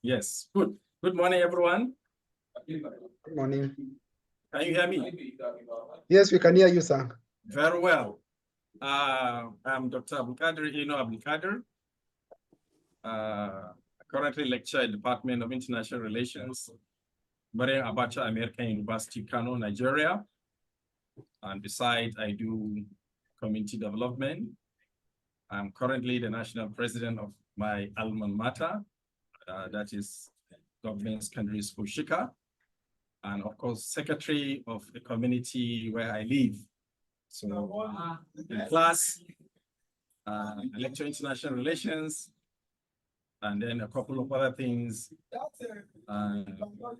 Yes, good. Good morning, everyone. Good morning. Can you hear me? Yes, we can hear you, sir. Very well. I'm Dr. Abdulkadir, Abdulkadir. I currently lecture in the Department of International Relations, Maryam, Abacha, American University, Kano, Nigeria. And besides, I do community development. I'm currently the national president of my alma mater, that is Government Secondary School Shika, and of course, secretary of the community where I live. So in class, I lecture international relations, and then a couple of other things.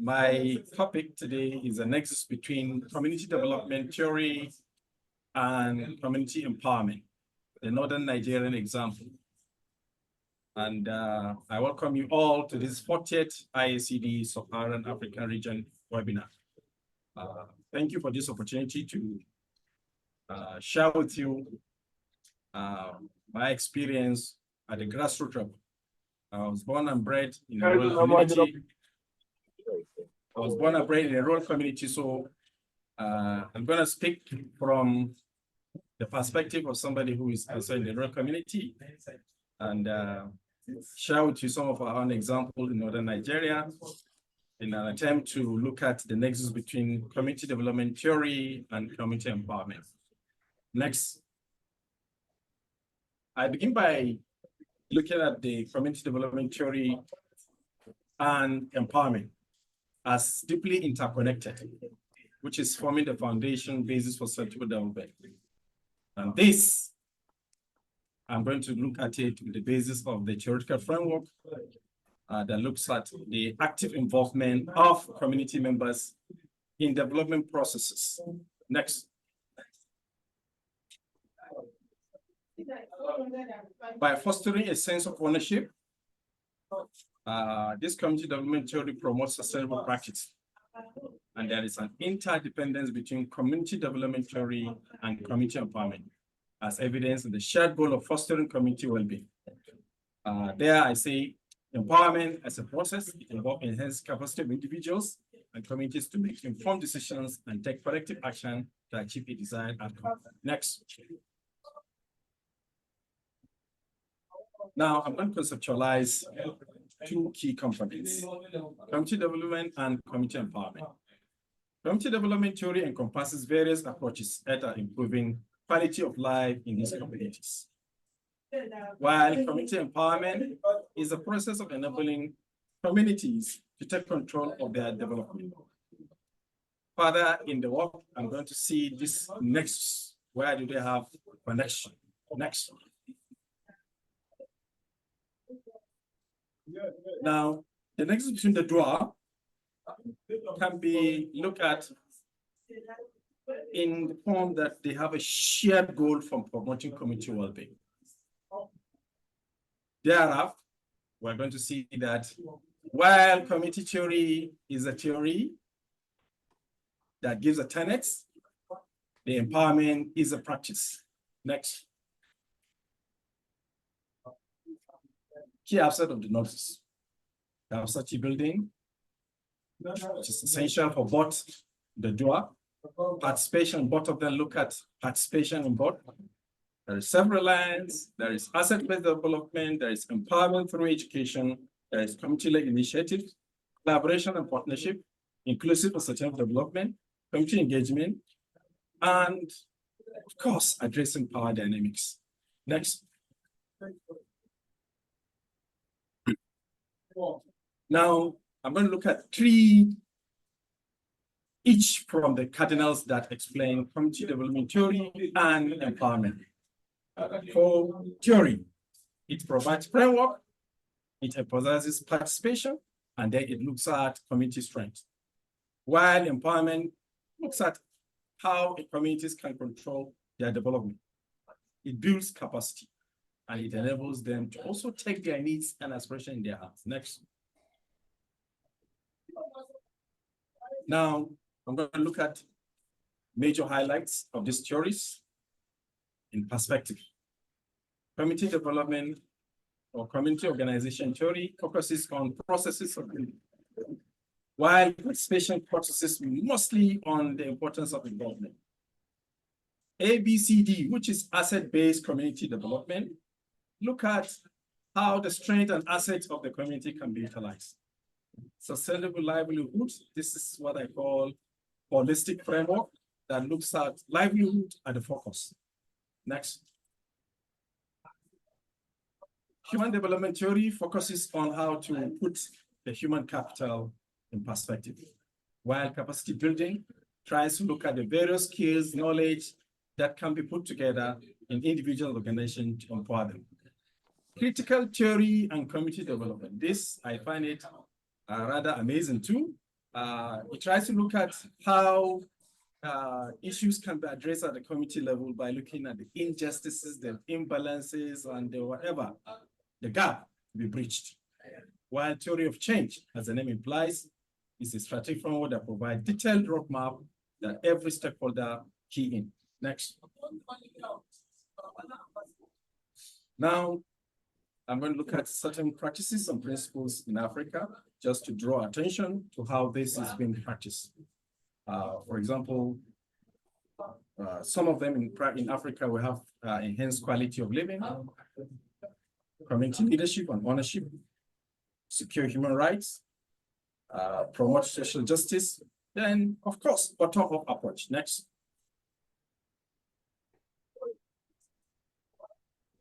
My topic today is a nexus between community development theory and community empowerment, the Northern Nigerian example. And I welcome you all to this 40th IACD Sub-Saharan African Region webinar. Thank you for this opportunity to share with you my experience at the grassroots level. I was born and bred in a rural community. So I'm going to speak from the perspective of somebody who is also in the rural community and share with you some of our own examples in northern Nigeria in an attempt to look at the nexus between community development theory and community empowerment. Next. I begin by looking at the community development theory and empowerment as deeply interconnected, which is forming the foundation basis for sustainable development. And this, I'm going to look at it with the basis of the theoretical framework that looks at the active involvement of community members in development processes. Next. By fostering a sense of ownership, this community development theory promotes sustainable practice. And there is an interdependence between community development theory and community empowerment, as evidenced in the shared goal of fostering community well-being. There I say empowerment as a process, it involves enhanced capacity of individuals and communities to make informed decisions and take collective action to achieve a desired outcome. Next. Now I'm going to conceptualize two key components, community development and community empowerment. Community development theory encompasses various approaches that are improving quality of life in these communities. While community empowerment is a process of enabling communities to take control of their development. Further in the work, I'm going to see this next, where do they have connection? Next. Now, the nexus between the two can be looked at in the form that they have a shared goal from promoting community well-being. Thereafter, we're going to see that while community theory is a theory that gives a tenets, the empowerment is a practice. Next. Key aspect of the nexus. Capacity building, which is essential for both the doer, participation, both of them look at participation in both. There is self-reliance, there is asset-based development, there is empowerment through education, there is community-led initiatives, collaboration and partnership, inclusive and sustainable development, community engagement, and of course, addressing power dynamics. Next. Now, I'm going to look at three, each from the cardinals that explain community development theory and empowerment. For theory, it provides framework, it emphasizes participation, and then it looks at community strength. While empowerment looks at how communities can control their development. It builds capacity, and it enables them to also take their needs and aspirations in their hands. Next. Now, I'm going to look at major highlights of these theories in perspective. Community development or community organization theory focuses on processes of building, while participation focuses mostly on the importance of involvement. ABCD, which is asset-based community development, look at how the strength and assets of the community can be utilized. Sustainable livelihood, this is what I call holistic framework that looks at livelihood at the focus. Next. Human development theory focuses on how to put the human capital in perspective, while capacity building tries to look at the various skills, knowledge that can be put together in individual organizations to empower them. Critical theory and community development. This, I find it rather amazing too. It tries to look at how issues can be addressed at the community level by looking at the injustices, the imbalances, and the whatever, the gap to be breached. While theory of change, as the name implies, is a strategic framework that provides detailed roadmap that every stakeholder key in. Next. Now, I'm going to look at certain practices and principles in Africa, just to draw attention to how this is being practiced. For example, some of them in Africa, we have enhanced quality of living, community leadership and ownership, secure human rights, promote social justice, then, of course, bottom-up approach. Next.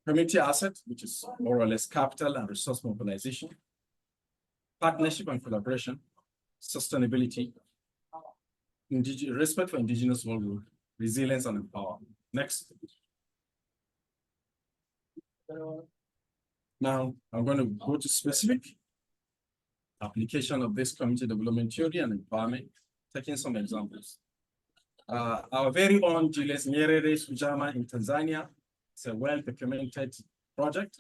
Community asset, which is more or less capital and resource mobilization, partnership and collaboration, sustainability, respect for indigenous worldview, resilience and empowerment. Next. Now, I'm going to go to specific application of this community development theory and empowerment, taking some examples. Our very own Julius Nyerere Sujama in Tanzania. It's a well-documented project.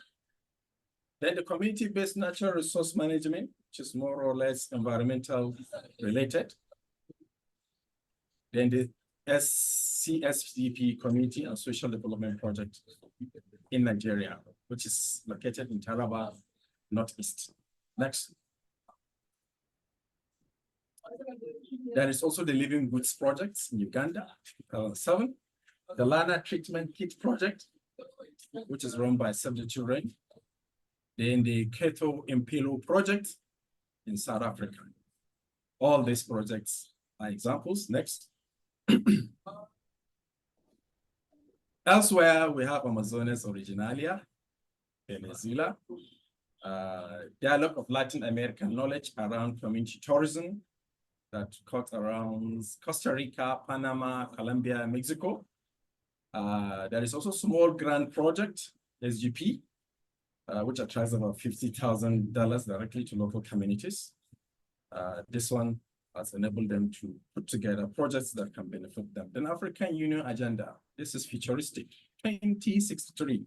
Then the community-based natural resource management, which is more or less environmental related. Then the CSDP Community and Social Development Project in Nigeria, which is located in Taraba, Northeast. Next. There is also the Living Goods Project in Uganda, 7. The Lana Treatment Kit Project, which is run by Save the Children. Then the Keto Impilo Project in South Africa. All these projects are examples. Next. Elsewhere, we have Amazonas Originalia, Venezuela, dialogue of Latin American knowledge around community tourism that cut around Costa Rica, Panama, Colombia, Mexico. There is also small grant project, SGP, which attracts about $50,000 directly to local communities. This one has enabled them to put together projects that can benefit them. Then African Union Agenda, this is futuristic, 2063.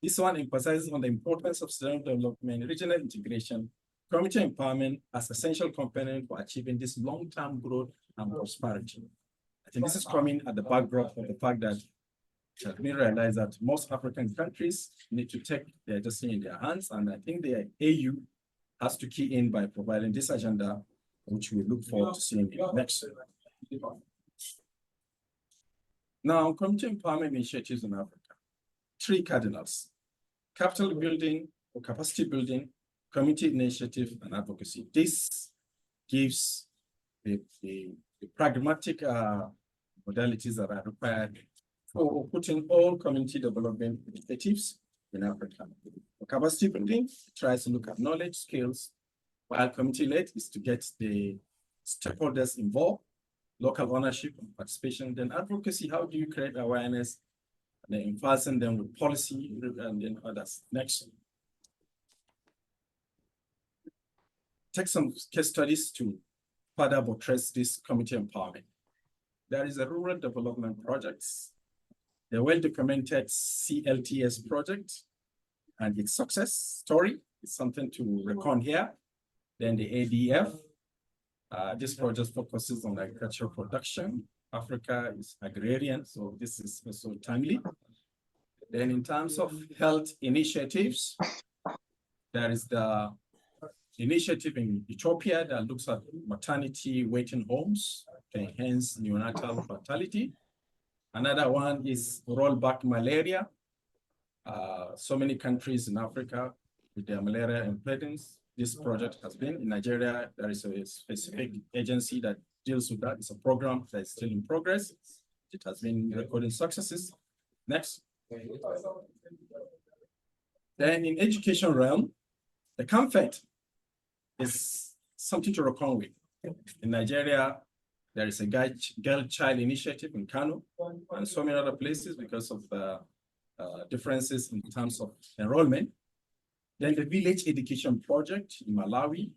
This one emphasizes on the importance of sustainable development, regional integration, community empowerment as essential component for achieving this long-term growth and prosperity. I think this is coming at the backdrop of the fact that we realize that most African countries need to take their destiny in their hands, and I think the AU has to key in by providing this agenda, which we look forward to seeing next. Now, community empowerment initiatives in Africa. 3 cardinals: capital building or capacity building, community initiative, and advocacy. This gives the pragmatic modalities that are required for putting all community development initiatives in Africa. For capacity building, tries to look at knowledge, skills, while community-led is to get the stakeholders involved, local ownership and participation. Then advocacy, how do you create awareness, and then emphasizing them with policy and then others. Next. Take some case studies to further buttress this community empowerment. There is a rural development projects, the well-documented CLTS project and its success story is something to reckon here. Then the ADF, this project focuses on agricultural production. Africa is agrarian, so this is also timely. Then in terms of health initiatives, There is the initiative in Ethiopia that looks at maternity waiting homes to enhance neonatal fertility. Another one is rollback malaria. So many countries in Africa with their malaria epidemics. This project has been in Nigeria. There is a specific agency that deals with that. It's a program that is still in progress. It has been recording successes. Next. Then in education realm, the comfort is something to reckon with. In Nigeria, there is a girl-child initiative in Kano and so many other places because of the differences in terms of enrollment. Then the village education project in Malawi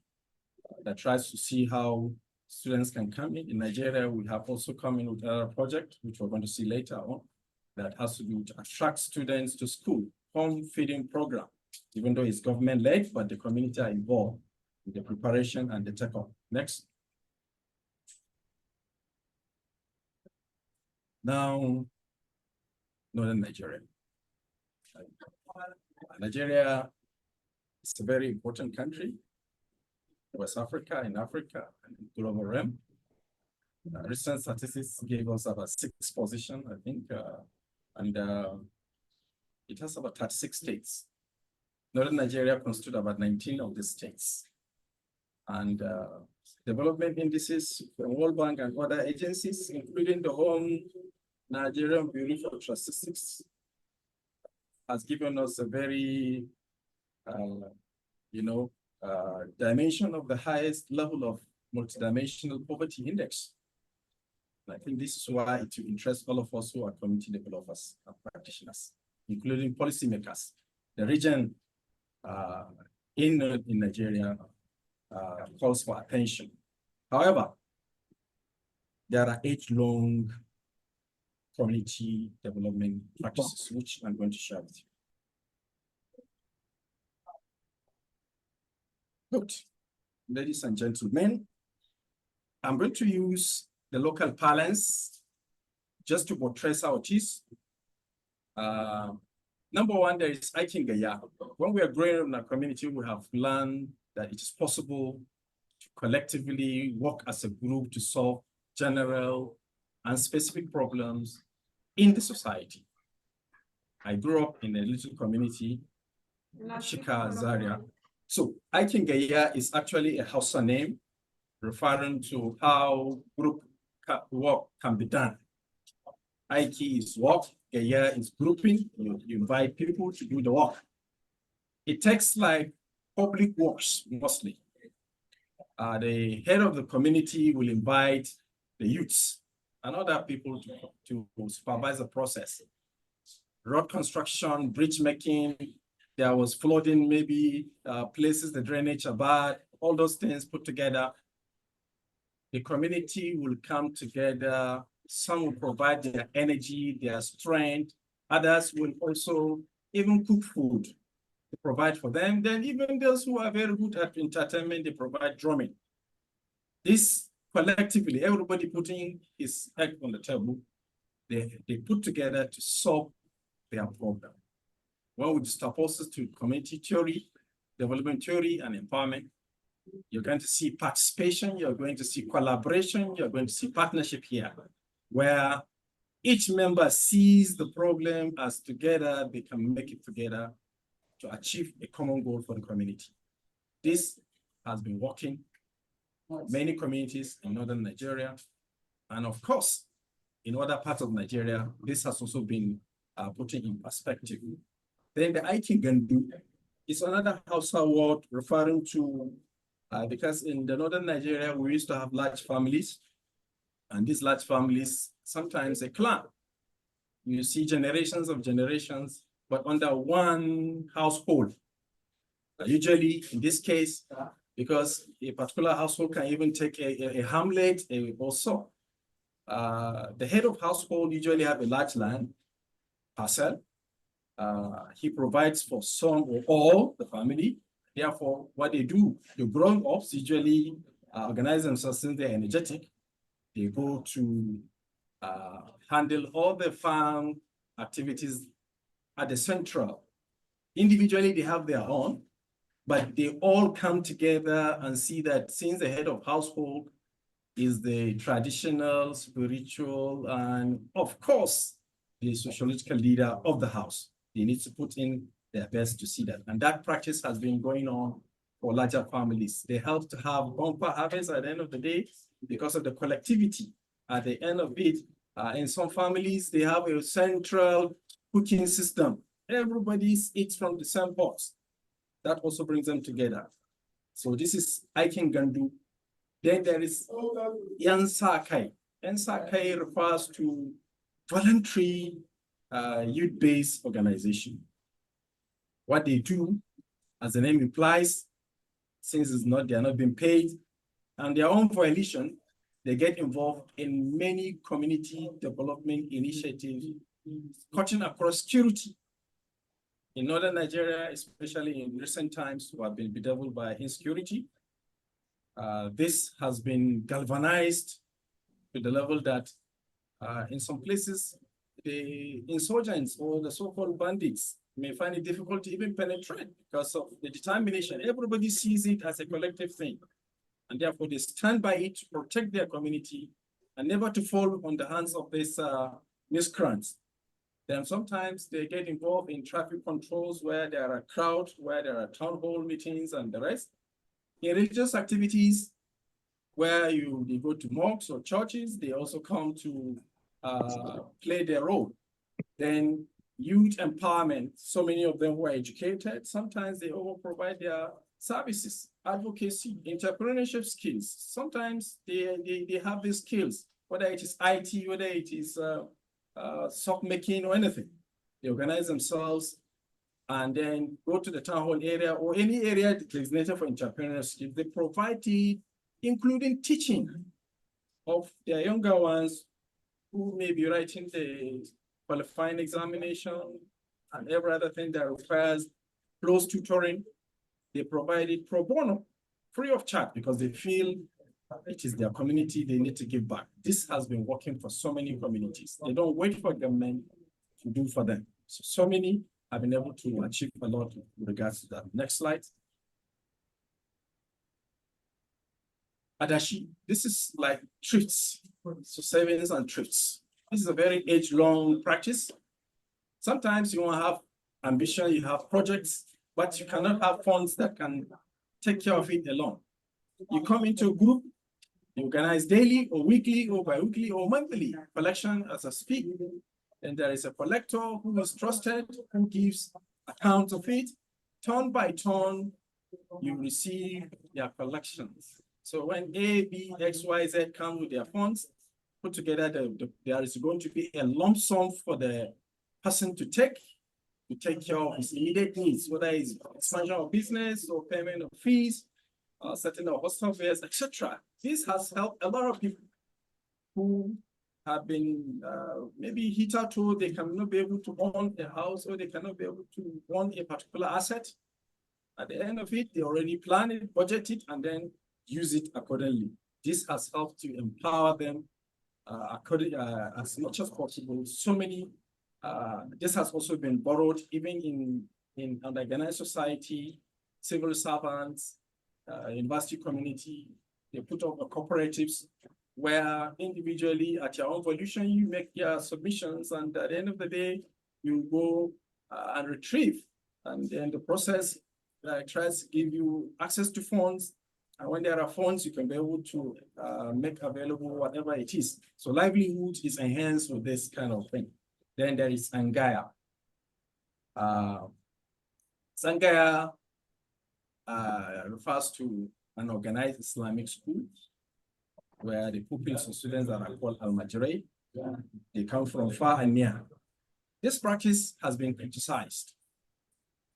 that tries to see how students can come in. In Nigeria, we have also come in with another project, which we're going to see later on, that has to do to attract students to school, home feeding program, even though it's government-led, but the community are involved in the preparation and the take-up. Next. Now, Northern Nigeria. Nigeria is a very important country, West Africa, in Africa, and in global realm. Recent statistics gave us about 6th position, I think, and it has about 36 states. Northern Nigeria constitutes about 19 of the states. And development indices from World Bank and other agencies, including the own Nigerian Bureau for Statistics, has given us a very, dimension of the highest level of multidimensional poverty index. And I think this is why it interests all of us who are community developers and practitioners, including policymakers. The region in Nigeria calls for attention. However, there are 8 long community development practices, which I'm going to share with you. Good. Ladies and gentlemen, I'm going to use the local parlance just to portray how it is. Number one, there is Aikingaya. When we are growing up in a community, we have learned that it is possible to collectively work as a group to solve general and specific problems in the society. I grew up in a little community, Shika Zaria. So Aikingaya is actually a Hausa name referring to how group work can be done. Aiki is work, Gaya is grouping. You invite people to do the work. It takes like public works mostly. The head of the community will invite the youths and other people to supervise the process. Road construction, bridge making, there was flooding, maybe places the drainage are bad, all those things put together. The community will come together. Some will provide their energy, their strength. Others will also even cook food to provide for them. Then even those who are very good at entertainment, they provide drumming. This collectively, everybody putting his head on the table, they put together to solve their problem. When we juxtapose to community theory, development theory, and empowerment, you're going to see participation, you're going to see collaboration, you're going to see partnership here, where each member sees the problem as together, they can make it together to achieve a common goal for the community. This has been working in many communities in northern Nigeria. And of course, in other parts of Nigeria, this has also been put in perspective. Then the Aikingandu is another Hausa word referring to, because in the northern Nigeria, we used to have large families. And these large families, sometimes a clan. You see generations of generations, but under one household. Usually, in this case, because a particular household can even take a hamlet or so. The head of household usually have a large land parcel. He provides for some or all the family. Therefore, what they do, the grown-ups usually organize themselves since they're energetic. They go to handle all the farm activities at the central. Individually, they have their own, but they all come together and see that since the head of household is the traditional, spiritual, and of course, the sociological leader of the house. They need to put in their best to see that. And that practice has been going on for larger families. They help to have bumper harvest at the end of the day because of the collectivity. At the end of it, in some families, they have a central cooking system. Everybody eats from the same box. That also brings them together. So this is Aikin Gandu. Then there is Yansakai. Yansakai refers to voluntary youth-based organization. What they do, as the name implies, since they are not being paid, and their own violation, they get involved in many community development initiatives, cutting across security. In northern Nigeria, especially in recent times, we have been bedeviled by insecurity. This has been galvanized to the level that in some places, the insurgents or the so-called bandits may find it difficult to even penetrate because of the determination. Everybody sees it as a collective thing. And therefore, they stand by it to protect their community and never to fall on the hands of these miscreants. Then sometimes they get involved in traffic controls where there are crowds, where there are town hall meetings and the rest. In religious activities, where they go to mosques or churches, they also come to play their role. Then youth empowerment, so many of them were educated. Sometimes they over provide their services, advocacy, entrepreneurship skills. Sometimes they have these skills, whether it is IT, whether it is sock making or anything. They organize themselves and then go to the town hall area or any area designated for entrepreneurship. They provide it, including teaching of their younger ones who may be writing the qualifying examination and every other thing that requires close tutoring. They provide it pro bono, free of charge, because they feel it is their community, they need to give back. This has been working for so many communities. They don't wait for government to do for them. So many have been able to achieve a lot with regards to that. Next slide. Adashi, this is like thrifts, so savings and thrifts. This is a very age-long practice. Sometimes you want to have ambition, you have projects, but you cannot have funds that can take care of it alone. You come into a group, you organize daily or weekly or bi-weekly or monthly collection as I speak. And there is a collector who is trusted, who gives account of it. Turn by turn, you receive their collections. So when A, B, X, Y, Z come with their funds, put together, there is going to be a lump sum for the person to take care of his immediate needs, whether it's expansion of business or payment of fees, setting up hostel fares, etc. This has helped a lot of people who have been maybe hitherto they cannot be able to own a house or they cannot be able to own a particular asset. At the end of it, they already plan it, budget it, and then use it accordingly. This has helped to empower them as much as possible. So many, this has also been borrowed even in organized society, civil servants, university community. They put up cooperatives where individually at your own volition, you make your submissions, and at the end of the day, you go and retrieve. And then the process tries to give you access to funds. And when there are funds, you can be able to make available whatever it is. So livelihood is enhanced with this kind of thing. Then there is Sangaya. Sangaya refers to an organized Islamic school where the pupils and students that are called al-Majri, they come from far and near. This practice has been criticized,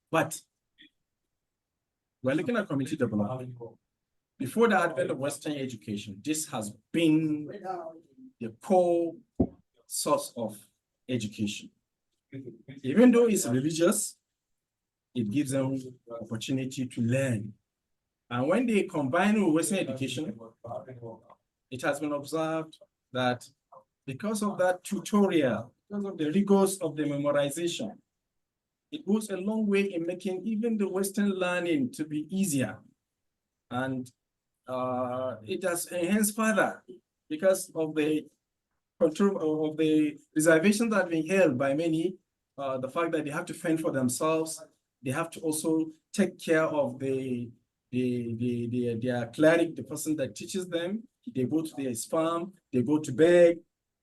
but we're looking at community development. Before the advent of Western education, this has been the core source of education. Even though it's religious, it gives them opportunity to learn. And when they combine with Western education, it has been observed that because of that tutorial, because of the rigors of the memorization, it goes a long way in making even the Western learning to be easier. And it has enhanced further because of the control of the reservations that have been held by many, the fact that they have to fend for themselves, they have to also take care of their cleric, the person that teaches them. They go to their farm, they go to beg,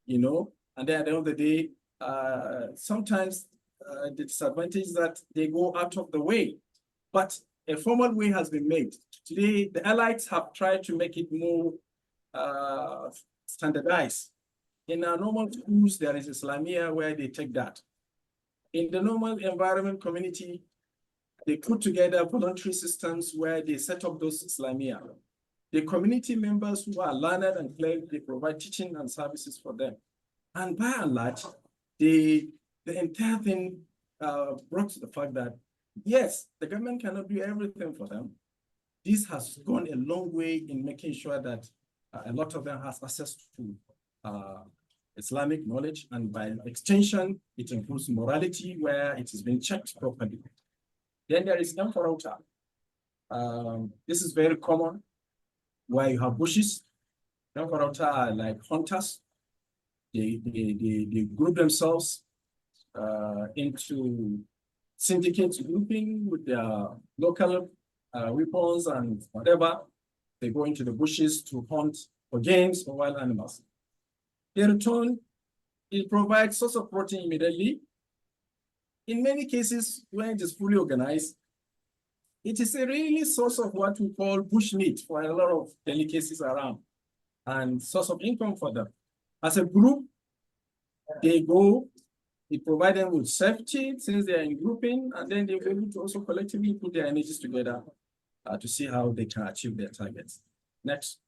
you know, and then at the end of the day, sometimes the disadvantage is that they go out of the way. But a formal way has been made. Today, the elites have tried to make it more standardized. In our normal schools, there is Islamia where they take that. In the normal environment community, they put together voluntary systems where they set up those Islamia. The community members who are learned and clever, they provide teaching and services for them. And by and large, the entire thing brought to the fact that, yes, the government cannot do everything for them. This has gone a long way in making sure that a lot of them has access to Islamic knowledge, and by extension, it includes morality where it has been checked properly. Then there is Emperota. This is very common, where you have bushes. Emperota are like hunters. They group themselves into syndicates grouping with their local weapons and whatever. They go into the bushes to hunt for games or wild animals. They return, it provides source of protein immediately. In many cases, when it is fully organized, it is a really source of what we call bush meat for a lot of delicacies around and source of income for them. As a group, they go, it provides them with safety since they are in grouping, and then they're able to also collectively put their energies together to see how they can achieve their targets. Next.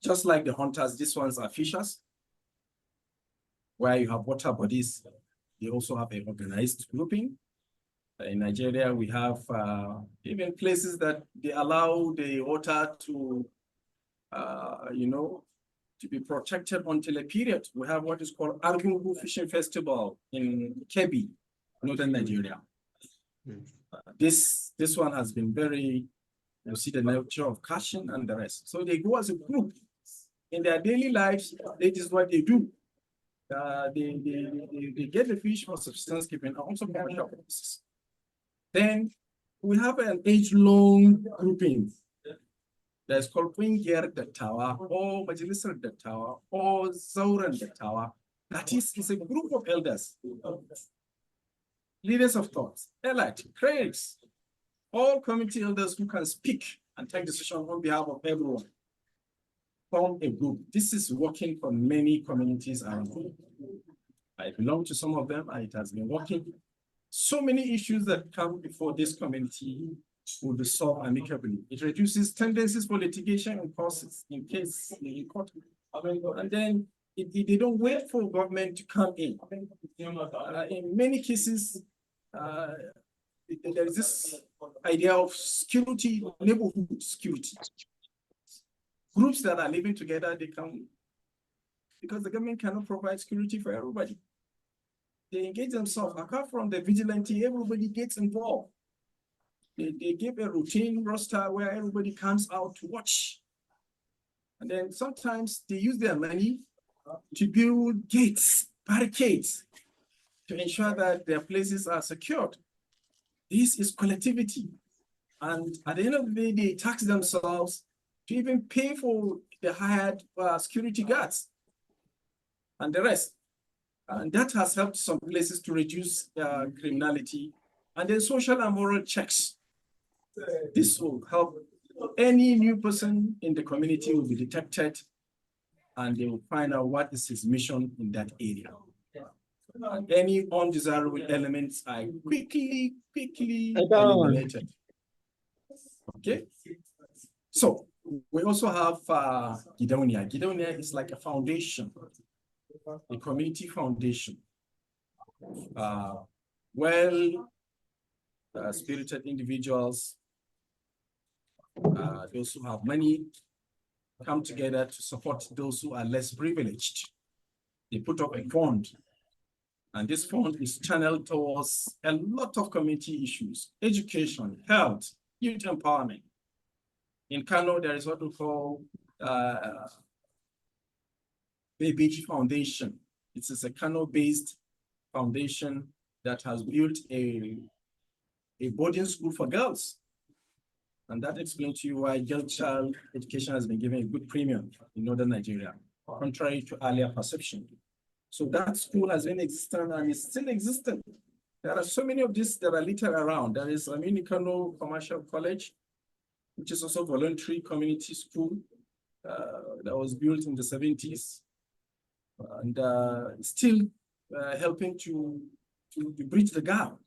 Just like the hunters, these ones are fishers, where you have water bodies. They also have an organized grouping. In Nigeria, we have even places that they allow the water to, to be protected until a period. We have what is called Argungu Fishing Festival in Kebbi, northern Nigeria. This one has been very, you see the nature of catching and the rest. So they go as a group. In their daily lives, this is what they do. They get the fish for subsistence keeping and also commercial purposes. Then we have an age-long grouping that's called Winger Dattawa or Majalisar Dattawa or Zauran Dattawa. That is a group of elders, leaders of thoughts, elite, clerics, all community elders who can speak and take decisions on behalf of everyone. Form a group. This is working for many communities around the world. I belong to some of them, and it has been working. So many issues that come before this community will be solved amicably. It reduces tendencies for litigation and costs in case in court. And then they don't wait for government to come in. In many cases, there is this idea of security, neighborhood security. Groups that are living together, they come because the government cannot provide security for everybody. They engage themselves. Apart from the vigilante, everybody gets involved. They give a routine roster where everybody comes out to watch. And then sometimes they use their money to build gates, barricades, to ensure that their places are secured. This is collectivity. And at the end of the day, they tax themselves to even pay for the hired security guards and the rest. And that has helped some places to reduce criminality. And then social and moral checks. This will help. Any new person in the community will be detected and they will find out what is his mission in that area. Any undesirable elements are quickly eliminated. Okay? So we also have Gideonia. Gideonia is like a foundation, a community foundation. Spirited individuals, those who have money, come together to support those who are less privileged. they put up a fund. And this fund is channeled towards a lot of community issues: education, health, youth empowerment. In Kano, there is what we call Baby Foundation. It is a Kano-based foundation that has built a boarding school for girls. And that explains to you why girl child education has been given a good premium in northern Nigeria, contrary to earlier perception. So that school has been existent and is still existent. There are so many of these that are littered around. There is Aminu Kano Commercial College, which is also a voluntary community school that was built in the 70s and still helping to bridge the gap.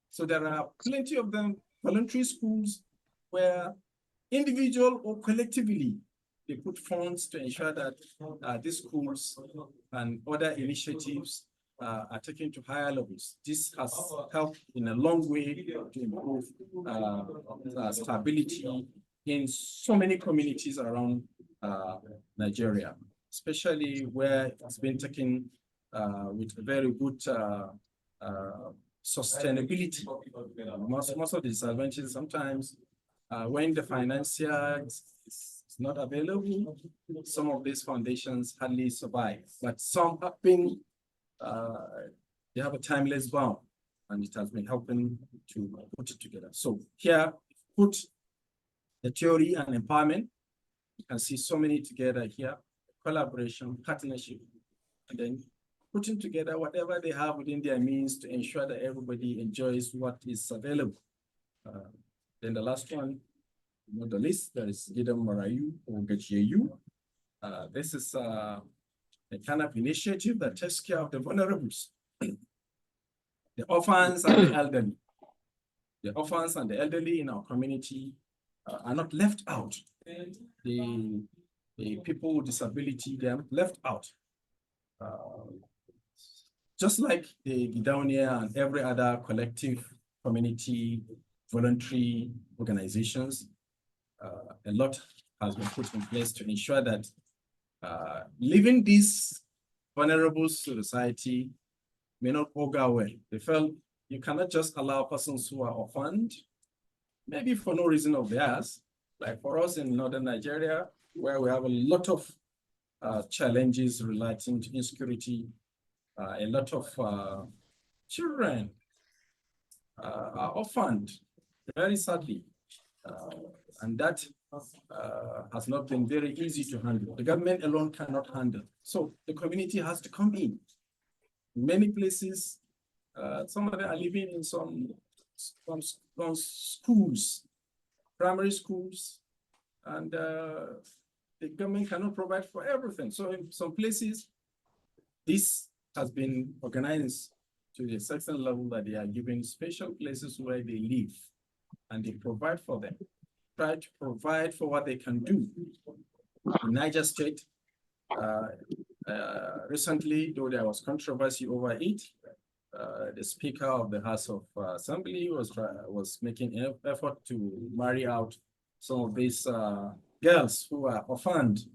So there are plenty of them, voluntary schools, where individual or collectively, they put funds to ensure that these schools and other initiatives are taken to higher levels. This has helped in a long way to improve stability in so many communities around Nigeria, especially where it's been taken with very good sustainability. Most of the disadvantages sometimes when the financier is not available, some of these foundations hardly survive, but some have been, they have a timeless bound, and it has been helping to put it together. So here, put the theory and empowerment. You can see so many together here: collaboration, partnership, and then putting together whatever they have within their means to ensure that everybody enjoys what is available. Then the last one, not the least, there is Gidam Marayu or Gachiyu. This is a kind of initiative that takes care of the vulnerables, the orphans and the elderly. The orphans and the elderly in our community are not left out. The people with disability, they are left out. Just like the Gidaunia and every other collective community voluntary organizations, a lot has been put in place to ensure that leaving these vulnerables to society may not all go well. They felt you cannot just allow persons who are orphaned, maybe for no reason of theirs, like for us in northern Nigeria, where we have a lot of challenges relating to insecurity. A lot of children are orphaned, very sadly, and that has not been very easy to handle. The government alone cannot handle. So the community has to come in. In many places, some of them are living in some schools, primary schools, and the government cannot provide for everything. So in some places, this has been organized to a certain level that they are given special places where they live, and they provide for them, try to provide for what they can do. In Niger State, recently, though there was controversy over it, the Speaker of the House of Assembly was making an effort to marry out some of these girls who are orphaned,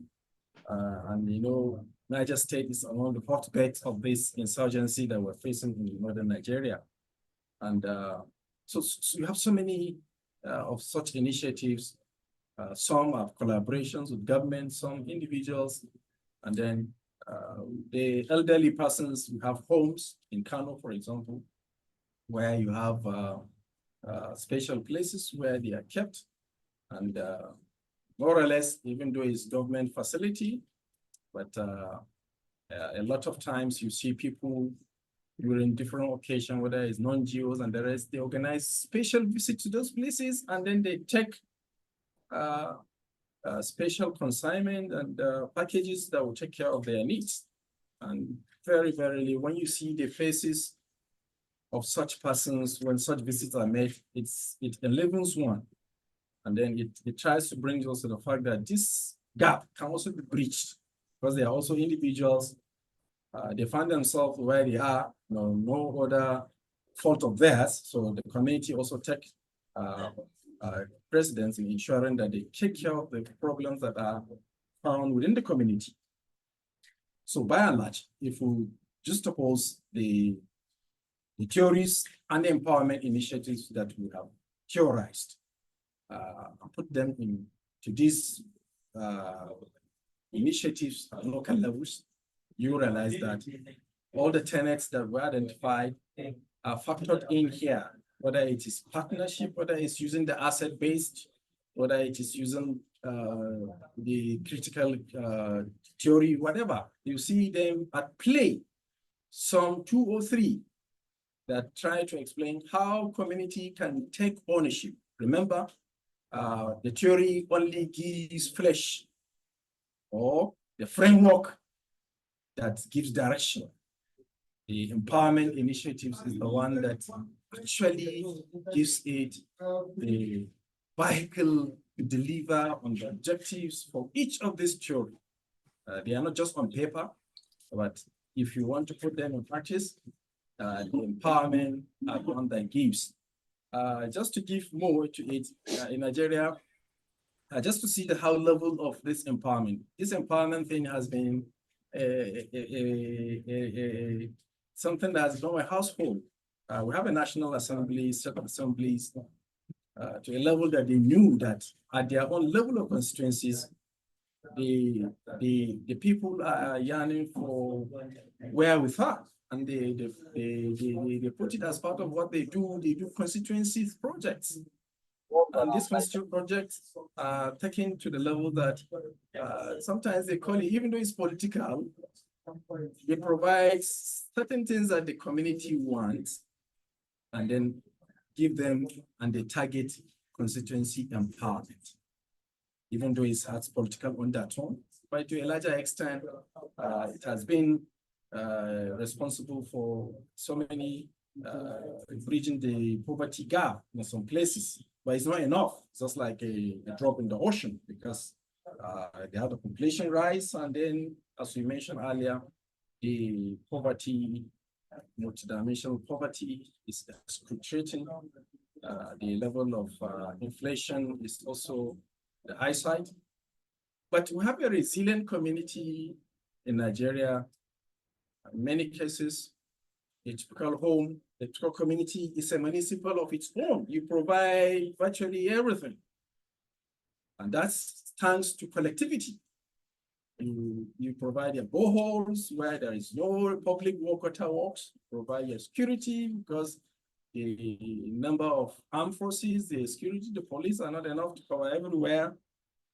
and you know, Niger State is among the hotbeds of this insurgency that we're facing in northern Nigeria. And so you have so many of such initiatives. Some have collaborations with government, some individuals, and then the elderly persons who have homes in Kano, for example, where you have special places where they are kept. And more or less, even though it's government facility, but a lot of times you see people during different occasions, whether it's non-GOs and the rest, they organize special visits to those places, and then they take special consignment and packages that will take care of their needs. And very rarely, when you see the faces of such persons, when such visits are made, it enlivens one. And then it tries to bring us to the fact that this gap can also be breached, because they are also individuals. They find themselves where they are, no other fault of theirs. So the community also take precedence in ensuring that they take care of the problems that are found within the community. So by and large, if we just oppose the theories and the empowerment initiatives that we have theorized, and put them into these initiatives at local levels, you realize that all the tenets that were identified are factored in here, whether it is partnership, whether it's using the asset-based, whether it is using the critical theory, whatever. You see them at play, some 2 or 3 that try to explain how community can take ownership. Remember, the theory only gives flesh or the framework that gives direction. The empowerment initiatives is the one that actually gives it the vehicle to deliver on the objectives for each of these theories. They are not just on paper, but if you want to put them in practice, the empowerment are the one that gives. Just to give more to it, in Nigeria, just to see the high level of this empowerment. This empowerment thing has been something that has become a household. We have a National Assembly, separate assemblies, to a level that they knew that at their own level of constituencies, the people are yearning for wherewithal, and they put it as part of what they do. They do constituency projects. And these constituency projects are taken to the level that sometimes they call it, even though it's political, they provide certain things that the community wants and then give them, and they target constituency empowerment. Even though it has political undertone, but to a larger extent, it has been responsible for so many bridging the poverty gap in some places. But it's not enough. It's just like a drop in the ocean, because they have the population rise, and then, as we mentioned earlier, the poverty, multidimensional poverty is excruciating. The level of inflation is also the high side. But we have a resilient community in Nigeria. In many cases, a typical home, a typical community is a municipal of its own. You provide virtually everything. And that's thanks to collectivity. You provide your boreholes where there is no public water works, provide your security, because the number of armed forces, the security, the police are not enough to cover everywhere.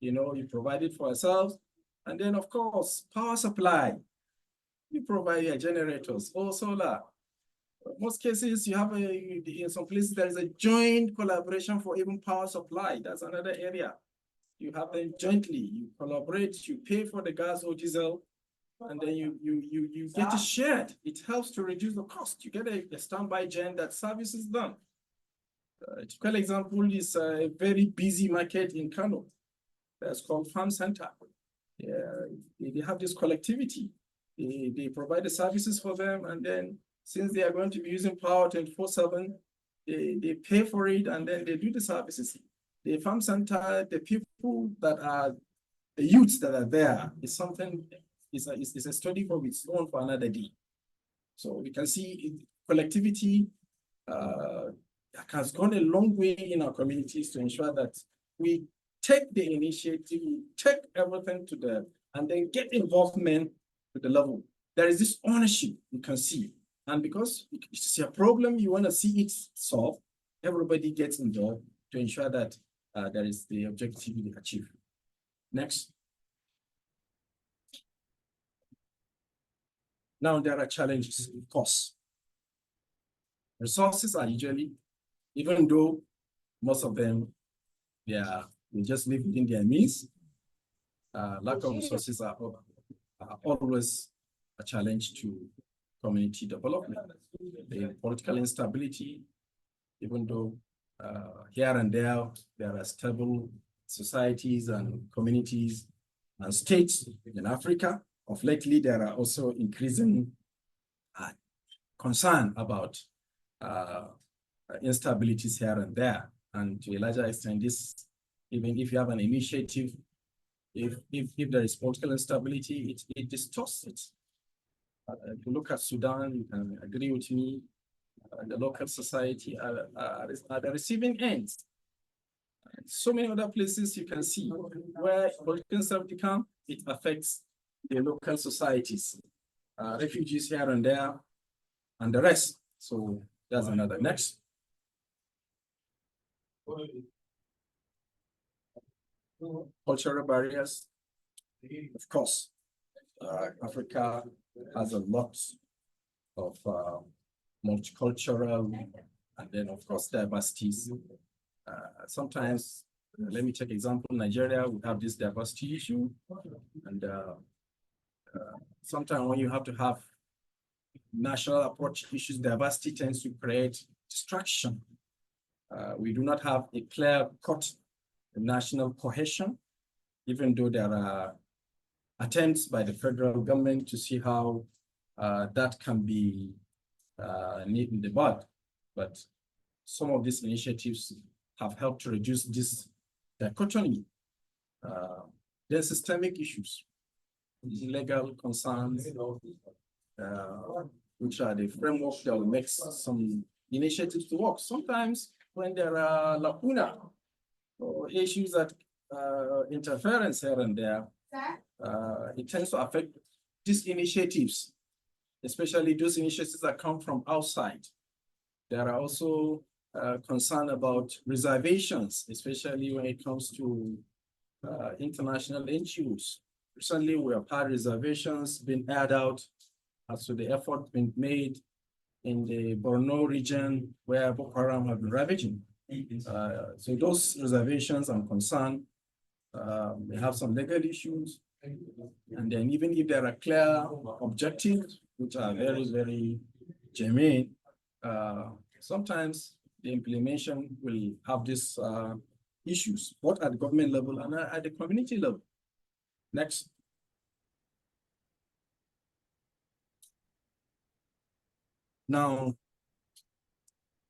You provide it for yourselves. And then, of course, power supply. You provide your generators or solar. In most cases, you have in some places, there is a joint collaboration for even power supply. That's another area. You have them jointly, you collaborate, you pay for the gas or diesel, and then you get it shared. It helps to reduce the cost. You get a standby gen that services them. A typical example is a very busy market in Kano. That's called Farm Center. They have this collectivity. They provide the services for them, and then since they are going to be using power 24/7, they pay for it, and then they do the services. The Farm Center, the people that are, the youths that are there, is something, is a study for its own for another day. So we can see collectivity has gone a long way in our communities to ensure that we take the initiative, we take everything to the, and then get involvement to the level. There is this ownership you can see. And because it's a problem, you want to see it solved, everybody gets involved to ensure that there is the objective achieved. Next. Now there are challenges, of course. Resources are usually, even though most of them, they just live within their means, lack of resources are always a challenge to community development. The political instability, even though here and there are stable societies and communities and states in Africa, of lately there are also increasing concern about instabilities here and there. And to a larger extent, this, even if you have an initiative, if there is political instability, it distorts it. If you look at Sudan, you can agree with me. The local society are the receiving ends. So many other places you can see where political instability comes, it affects the local societies, refugees here and there, and the rest. So that's another. Next. Cultural barriers. Of course, Africa has a lot of multicultural and then, of course, diversities. Sometimes, let me take example, Nigeria, we have this diversity issue. And sometimes when you have to have national approach issues, diversity tends to create distraction. We do not have a clear-cut national cohesion, even though there are attempts by the federal government to see how that can be nipped in the bud. But some of these initiatives have helped to reduce this dichotomy. There are systemic issues, legal concerns, which are the framework that will make some initiatives to work. Sometimes when there are lacuna or issues that interference here and there, it tends to affect these initiatives, especially those initiatives that come from outside. There are also concern about reservations, especially when it comes to international NGOs. Recently, we have had reservations being aired out as to the effort being made in the Borno region where Boko Haram have been ravaging. So those reservations and concern, they have some legal issues. And then even if there are clear objectives, which are very, very germane, sometimes the implementation will have these issues, both at the government level and at the community level. Next. Now,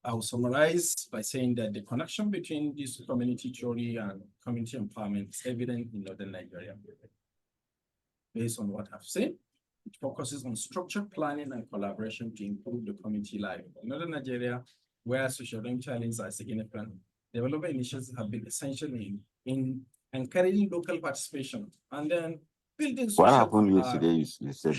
I will summarize by saying that the connection between this community theory and community empowerment is evident in northern Nigeria. Based on what I've said, it focuses on structured planning and collaboration to improve the community life. In northern Nigeria, where social challenges are significant, development initiatives have been essential in encouraging local participation and then building social. What happened yesterday? You said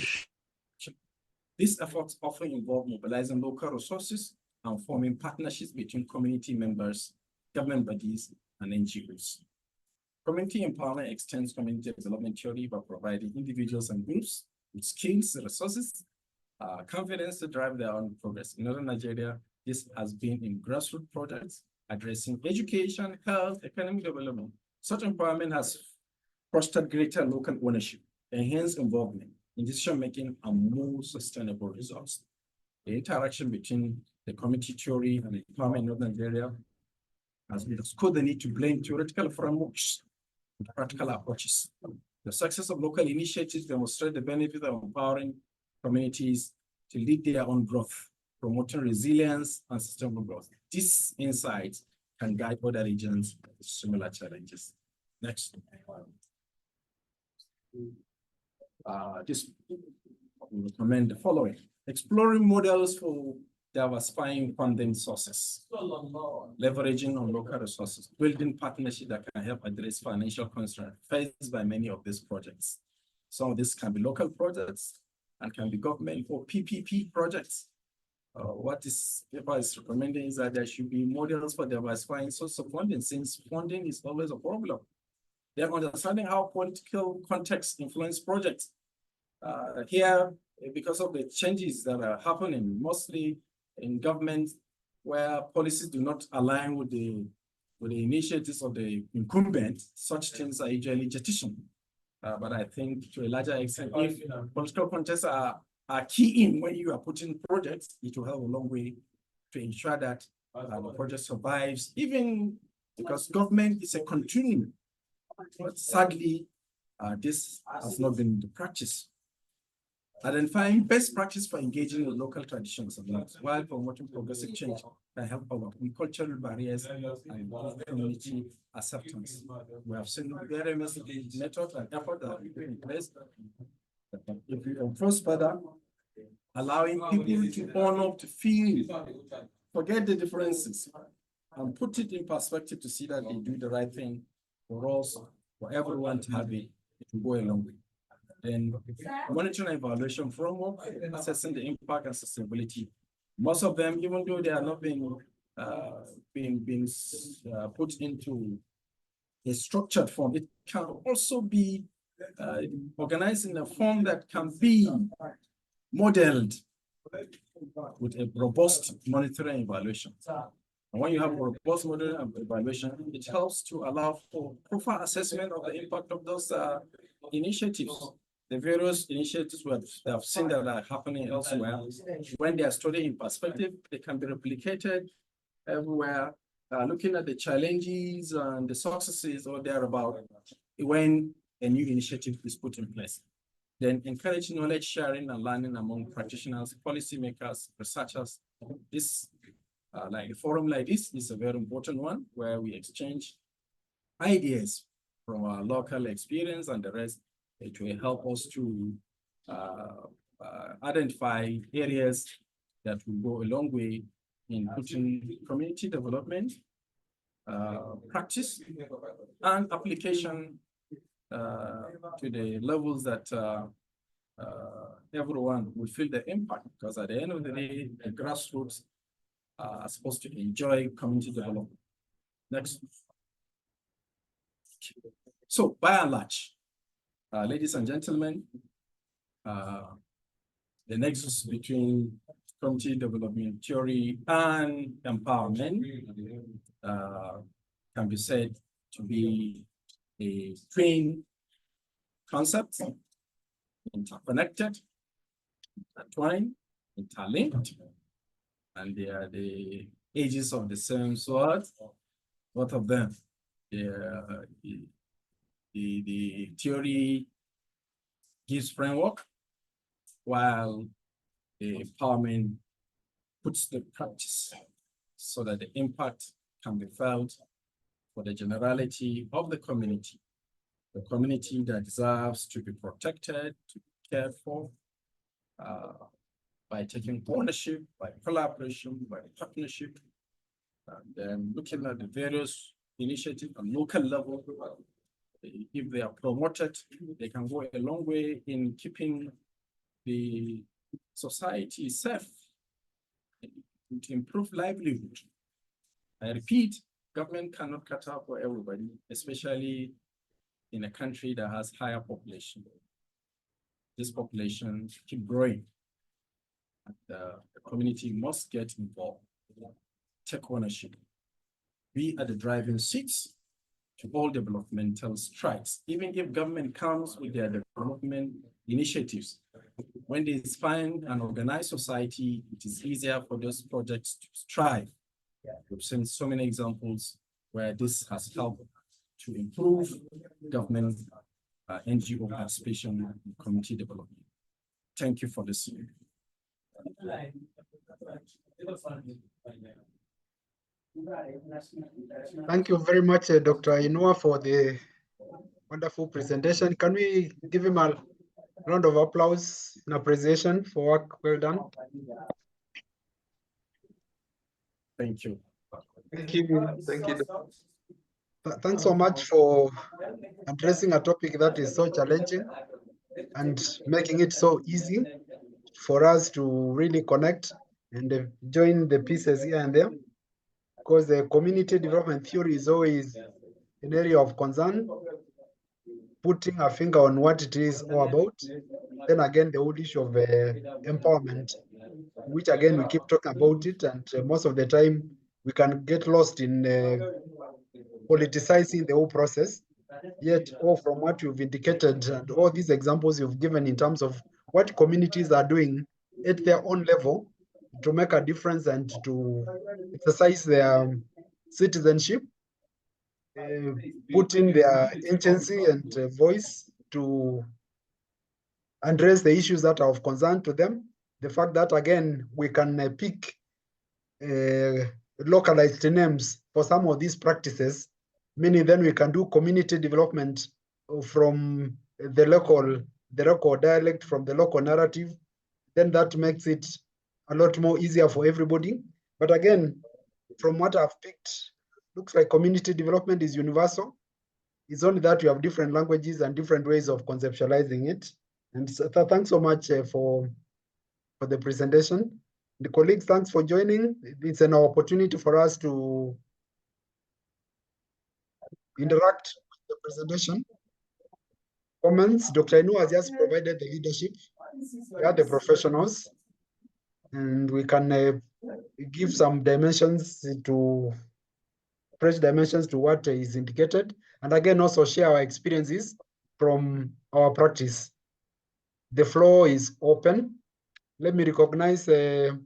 these efforts often involve mobilizing local resources and forming partnerships between community members, government bodies, and NGOs. Community empowerment extends community development theory by providing individuals and groups with skills, resources, confidence to drive their own progress. In northern Nigeria, this has been in grassroots projects addressing education, health, economic development. Such empowerment has fostered greater local ownership, enhanced involvement in decision-making, and more sustainable results. The interaction between the community theory and the empowerment in northern Nigeria has underscored the need to blend theoretical frameworks with practical approaches. The success of local initiatives demonstrate the benefit of empowering communities to lead their own growth, promoting resilience and sustainable growth. These insights can guide other regions with similar challenges. Next. This we recommend the following: exploring models for diversifying funding sources, leveraging on local resources, building partnerships that can help address financial constraints faced by many of these projects. Some of this can be local projects and can be government or PPP projects. What this paper is recommending is that there should be models for diversifying sources of funding, since funding is always a problem. Then understanding how political context influence projects. Here, because of the changes that are happening, mostly in government, where policies do not align with the initiatives of the incumbent, such things are usually jettisoned. But I think to a larger extent, if political contexts are key in when you are putting projects, it will help a long way to ensure that the project survives, even because government is a continuum. But sadly, this has not been the practice. Identifying best practice for engaging with local traditions and norms while promoting progressive change can help overcome cultural barriers and community acceptance. We have seen various methods and efforts that have been in place. If we enforce further, allowing people to own up, to feel, forget the differences, and put it in perspective to see that they do the right thing for us, for everyone to have it will go a long way. Then monitoring and evaluation framework, assessing the impact and sustainability. Most of them, even though they are not being put into a structured form, it can also be organized in a form that can be modeled with a robust monitoring evaluation. And when you have a robust monitoring and evaluation, it helps to allow for proper assessment of the impact of those initiatives. The various initiatives we have seen that are happening elsewhere, when they are studied in perspective, they can be replicated everywhere, looking at the challenges and the successes or thereabout when a new initiative is put in place. Then encourage knowledge sharing and learning among practitioners, policymakers, researchers. This, like a forum like this, is a very important one where we exchange ideas from our local experience and the rest. It will help us to identify areas that will go a long way in putting community development, practice, and application to the levels that everyone will feel the impact, because at the end of the day, the grassroots are supposed to enjoy community development. Next. So by and large, ladies and gentlemen, the nexus between community development theory and empowerment can be said to be a twin concept, interconnected, intertwined, interlinked, and they are the edges of the same sword, both of them. The theory gives framework, while the empowerment puts the practice so that the impact can be felt for the generality of the community that deserves to be protected, to be cared for, by taking ownership, by collaboration, by partnership, and then looking at the various initiatives on local level. If they are promoted, they can go a long way in keeping the society safe, to improve livelihood. I repeat, government cannot cater for everybody, especially in a country that has higher population. This population keep growing. And the community must get involved, take ownership, be at the driving seats to all developmental strides. Even if government comes with their development initiatives, when they find an organized society, it is easier for those projects to strive. We've seen so many examples where this has helped to improve government NGO participation in community development. Thank you for listening. Thank you very much, Dr. Inuwa, for the wonderful presentation. Can we give him a round of applause and appreciation for work well done? Thank you. Thank you. Thank you. Thanks so much for addressing a topic that is so challenging and making it so easy for us to really connect and join the pieces here and there, because the community development theory is always an area of concern, putting a finger on what it is all about. Then again, the whole issue of empowerment, which again, we keep talking about it, and most of the time we can get lost in politicizing the whole process. Yet, all from what you've indicated and all these examples you've given in terms of what communities are doing at their own level to make a difference and to exercise their citizenship, put in their agency and voice to address the issues that are of concern to them. The fact that, again, we can pick localized names for some of these practices, meaning then we can do community development from the local dialect, from the local narrative, then that makes it a lot more easier for everybody. But again, from what I've picked, looks like community development is universal. It's only that we have different languages and different ways of conceptualizing it. And so, thanks so much for the presentation. The colleagues, thanks for joining. It's an opportunity for us to interact with the presentation. Comments, Dr. Inuwa has just provided the leadership. We are the professionals, and we can give some dimensions to, fresh dimensions to what is indicated. And again, also share our experiences from our practice. The floor is open. Let me recognize Abdul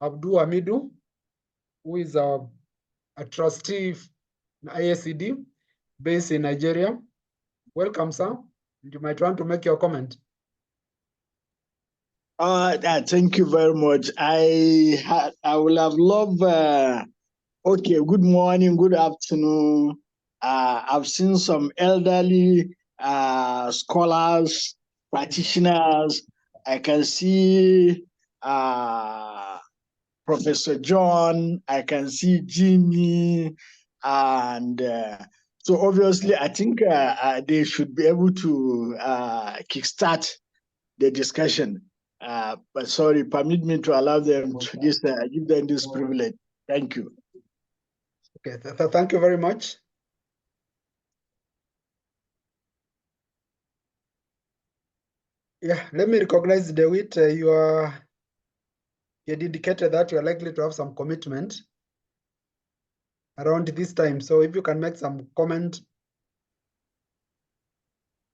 Hamidu, who is a trustee in IACD based in Nigeria. Welcome, sir. You might want to make your comment. Thank you very much. I would have loved, okay, good morning, good afternoon. I've seen some elderly scholars, practitioners. I can see Professor John, I can see Jimmy, and so obviously I think they should be able to kickstart the discussion. But sorry, permit me to allow them to just give them this privilege. Thank you. Okay, thank you very much. Yeah, let me recognize Dewitt. You had indicated that you are likely to have some commitment around this time. So if you can make some comment.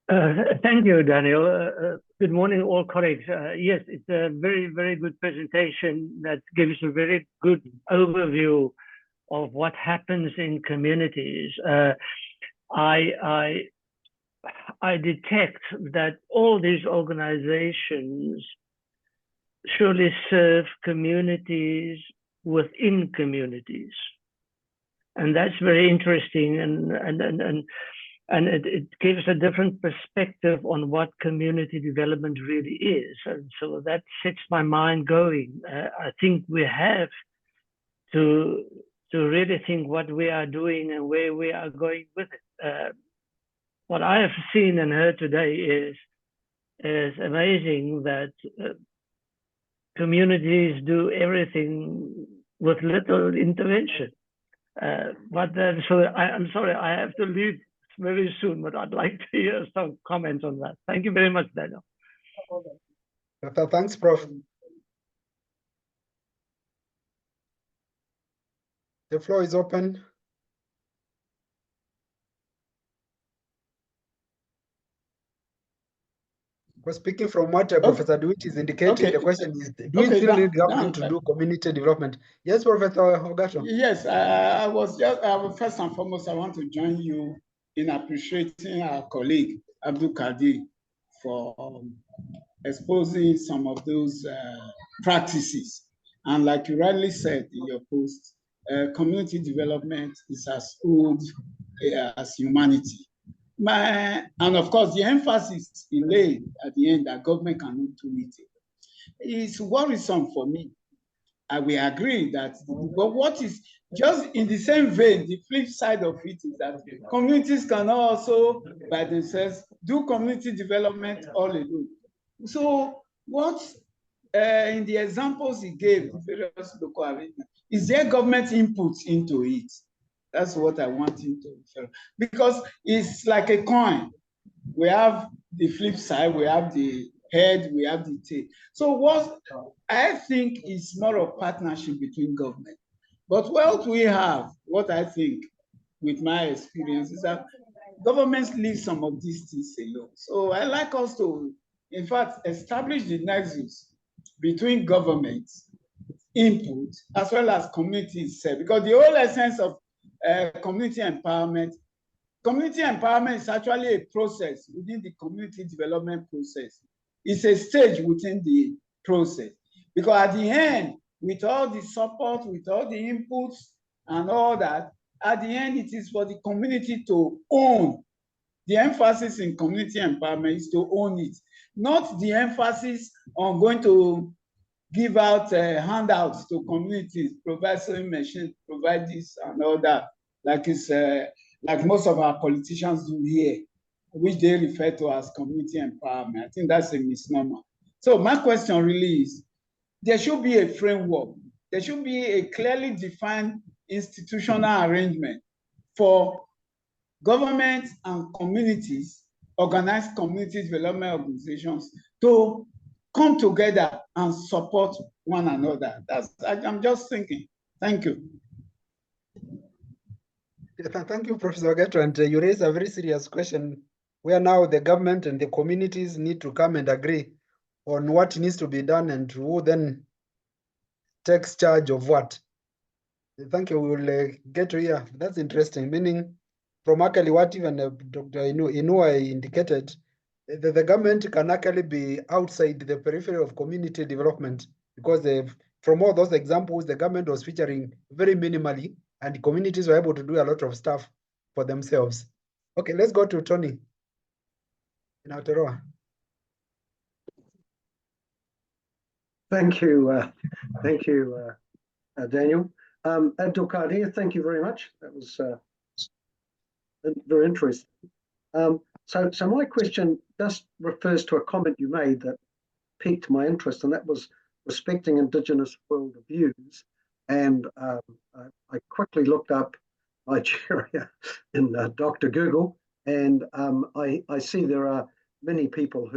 Thank you, Daniel. Good morning, all colleagues. Yes, it's a very, very good presentation that gives a very good overview of what happens in communities. I detect that all these organizations surely serve communities within communities. And that's very interesting, and it gives a different perspective on what community development really is. And so that sets my mind going. I think we have to really think what we are doing and where we are going with it. What I have seen and heard today is amazing that communities do everything with little intervention. So I'm sorry, I have to leave very soon, but I'd like to hear some comments on that. Thank you very much, Daniel. Thanks, Prof. The floor is open. Because speaking from what Professor Dewitt is indicating, the question is, do we still need government to do community development? Yes, Professor Ogato. Yes, first and foremost, I want to join you in appreciating our colleague, Abdulkadir, for exposing some of those practices. And like you rightly said in your post, community development is as old as humanity. And of course, the emphasis is laid at the end that government cannot do it. It's worrisome for me. I will agree that, but what is just in the same vein, the flip side of it is that communities can also, by themselves, do community development all alone. So what, in the examples he gave, the various local arrangements, is there government input into it? That's what I want him to refer. Because it's like a coin. We have the flip side, we have the head, we have the tail. So what I think is more of partnership between government. But what we have, what I think with my experience is that governments leave some of these things alone. So I like us to, in fact, establish the nexus between government input as well as community itself. Because the whole essence of community empowerment is actually a process within the community development process. It's a stage within the process. Because at the end, with all the support, with all the inputs and all that, at the end, it is for the community to own The emphasis in community empowerment is to own it, not the emphasis on going to give out handouts to communities, provide sewing machines, provide this and all that, like it's like most of our politicians do here, which they refer to as community empowerment. I think that's a misnomer. So my question really is, there should be a framework. There should be a clearly defined institutional arrangement for government and communities, organized community development organizations, to come together and support one another. I'm just thinking. Thank you. Thank you, Professor Gato. And you raise a very serious question where now the government and the communities need to come and agree on what needs to be done and who then takes charge of what. Thank you. We will get to hear. That's interesting. Meaning, from actually what even Dr. Inuwa indicated, the government can actually be outside the periphery of community development, because from all those examples, the government was featuring very minimally, and communities were able to do a lot of stuff for themselves. Okay, let's go to Tony in Aotearoa. Thank you, Daniel. Abdulkadir, thank you very much. That was very interesting. So my question just refers to a comment you made that piqued my interest, and that was respecting Indigenous worldviews. And I quickly looked up Nigeria in Dr. Google, and I see there are many people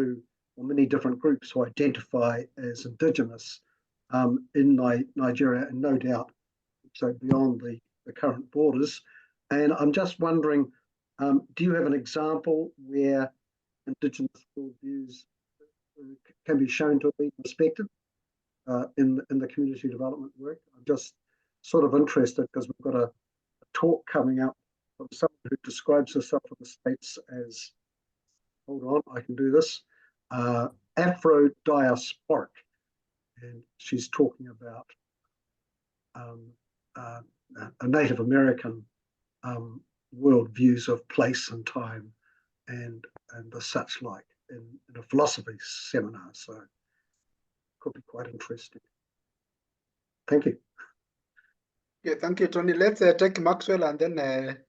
or many different groups who identify as Indigenous in Nigeria, and no doubt so beyond the current borders. And I'm just wondering, do you have an example where Indigenous worldviews can be shown to have been respected in the community development work? I'm just sort of interested because we've got a talk coming up from someone who describes herself in the States as, hold on, I can do this, Afro-diasporic. And she's talking about a Native American worldviews of place and time and the such like in a philosophy seminar. So it could be quite interesting. Thank you. Yeah, thank you, Tony. Let's take Maxwell, and then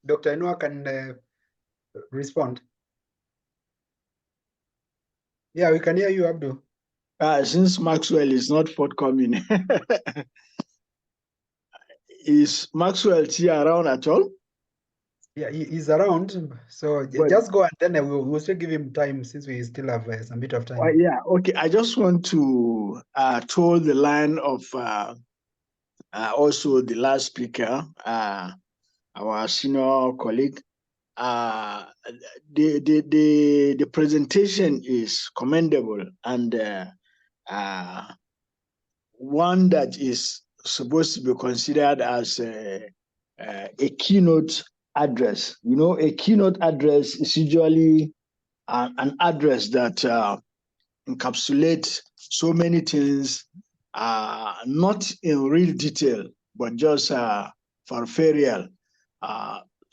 Dr. Inuwa can respond. Yeah, we can hear you, Abdul. Since Maxwell is not forthcoming, is Maxwell here around at all? Yeah, he's around. So just go, and then we'll still give him time since we still have some bit of time. Yeah, okay. I just want to toe the line of also the last speaker, our senior colleague. The presentation is commendable, and one that is supposed to be considered as a keynote address. You know, a keynote address is usually an address that encapsulates so many things, not in real detail, but just peripheral.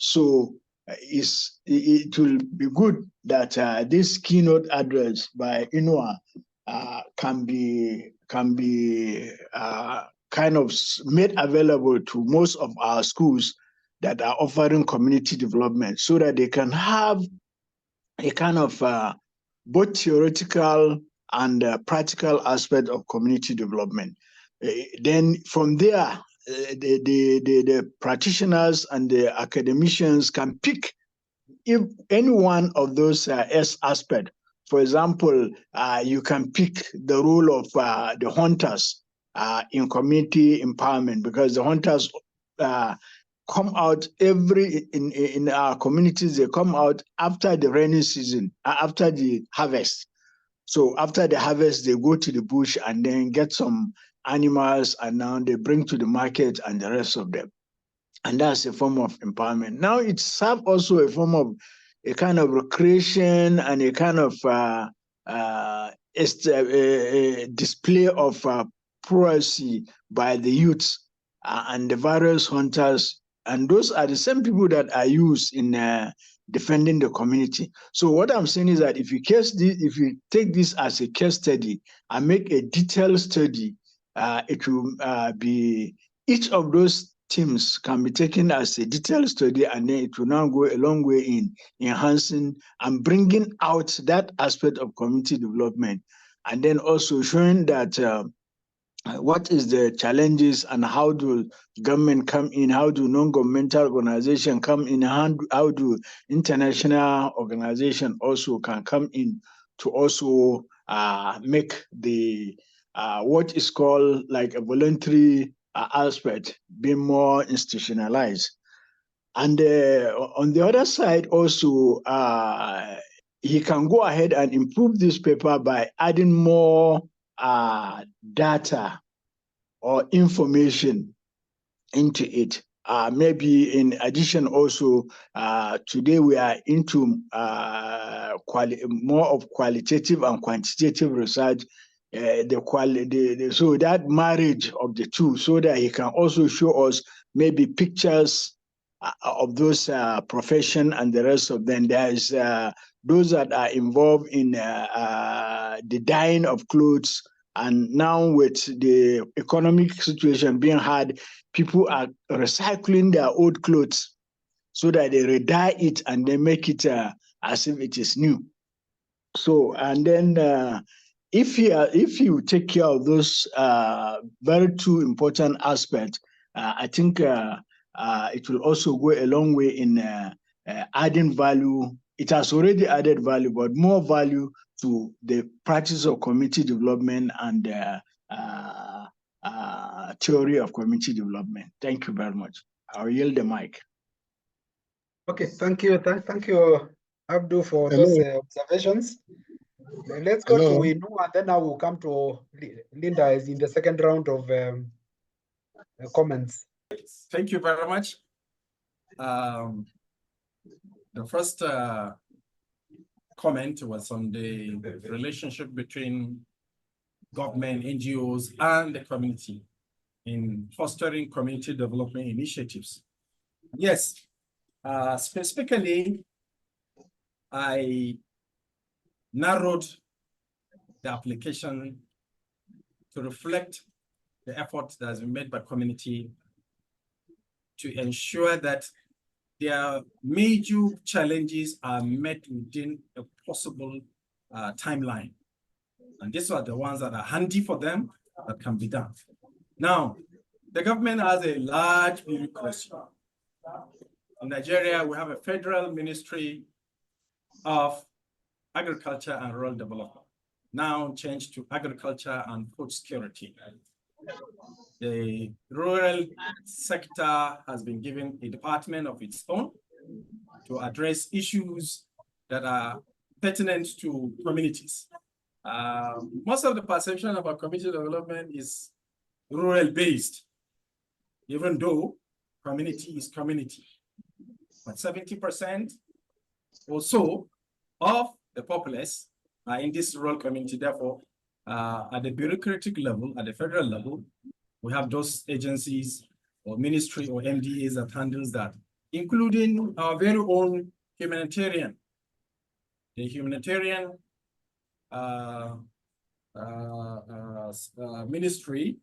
So it will be good that this keynote address by Inuwa can be kind of made available to most of our schools that are offering community development, so that they can have a kind of both theoretical and practical aspect of community development. Then from there, the practitioners and the academicians can pick if any one of those aspects. For example, you can pick the role of the hunters in community empowerment, because the hunters come out in our communities. They come out after the rainy season, after the harvest. So after the harvest, they go to the bush and then get some animals, and now they bring to the market and the rest of them. And that's a form of empowerment. Now it serves also a form of a kind of recreation and a kind of display of prowess by the youths and the various hunters. And those are the same people that are used in defending the community. So what I'm saying is that if you take this as a case study and make a detailed study, it will be, each of those themes can be taken as a detailed study, and then it will now go a long way in enhancing and bringing out that aspect of community development, and then also showing that what is the challenges and how do government come in, how do non-governmental organizations come in, how do international organizations also can come in to also make the what is called like a voluntary aspect being more institutionalized. And on the other side also, he can go ahead and improve this paper by adding more data or information into it. Maybe in addition also, today we are into more of qualitative and quantitative research, so that marriage of the two, so that he can also show us maybe pictures of those profession and the rest of them. There's those that are involved in the dyeing of clothes, and now with the economic situation being hard, people are recycling their old clothes so that they re-dye it and they make it as if it is new. So, and then if you take care of those very two important aspects, I think it will also go a long way in adding value. It has already added value, but more value to the practice of community development and theory of community development. Thank you very much. I'll yield the mic. Okay, thank you. Thank you, Abdul, for those observations. Let's go to Inuwa, and then I will come to Linda is in the second round of comments. Thank you very much. The first comment was on the relationship between government, NGOs, and the community in fostering community development initiatives. Yes, specifically, I narrowed the application to reflect the effort that has been made by community to ensure that their major challenges are met within a possible timeline. And these are the ones that are handy for them that can be done. Now, the government has a large bureaucracy. In Nigeria, we have a federal ministry of agriculture and rural development, now changed to agriculture and food security. The rural sector has been given a department of its own to address issues that are pertinent to communities. Most of the perception about community development is rural-based, even though community is community. But 70% or so of the populace are in this rural community. Therefore, at the bureaucratic level, at the federal level, we have those agencies or ministry or MDAs that handles that, including our very own humanitarian. The humanitarian ministry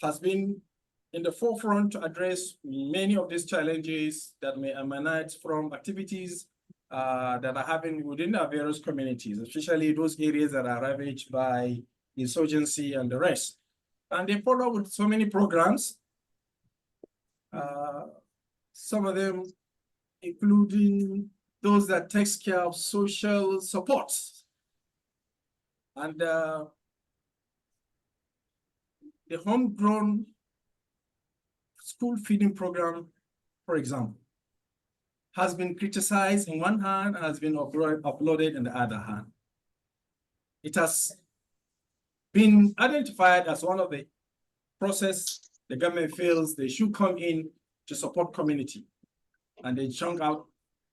has been in the forefront to address many of these challenges that may emanate from activities that are happening within our various communities, especially those areas that are ravaged by insurgency and the rest. And they follow with so many programs, some of them including those that takes care of social support. And the homegrown school feeding program, for example, has been criticized in one hand and has been uploaded in the other hand. It has been identified as one of the process the government feels they should come in to support community. And they chunk out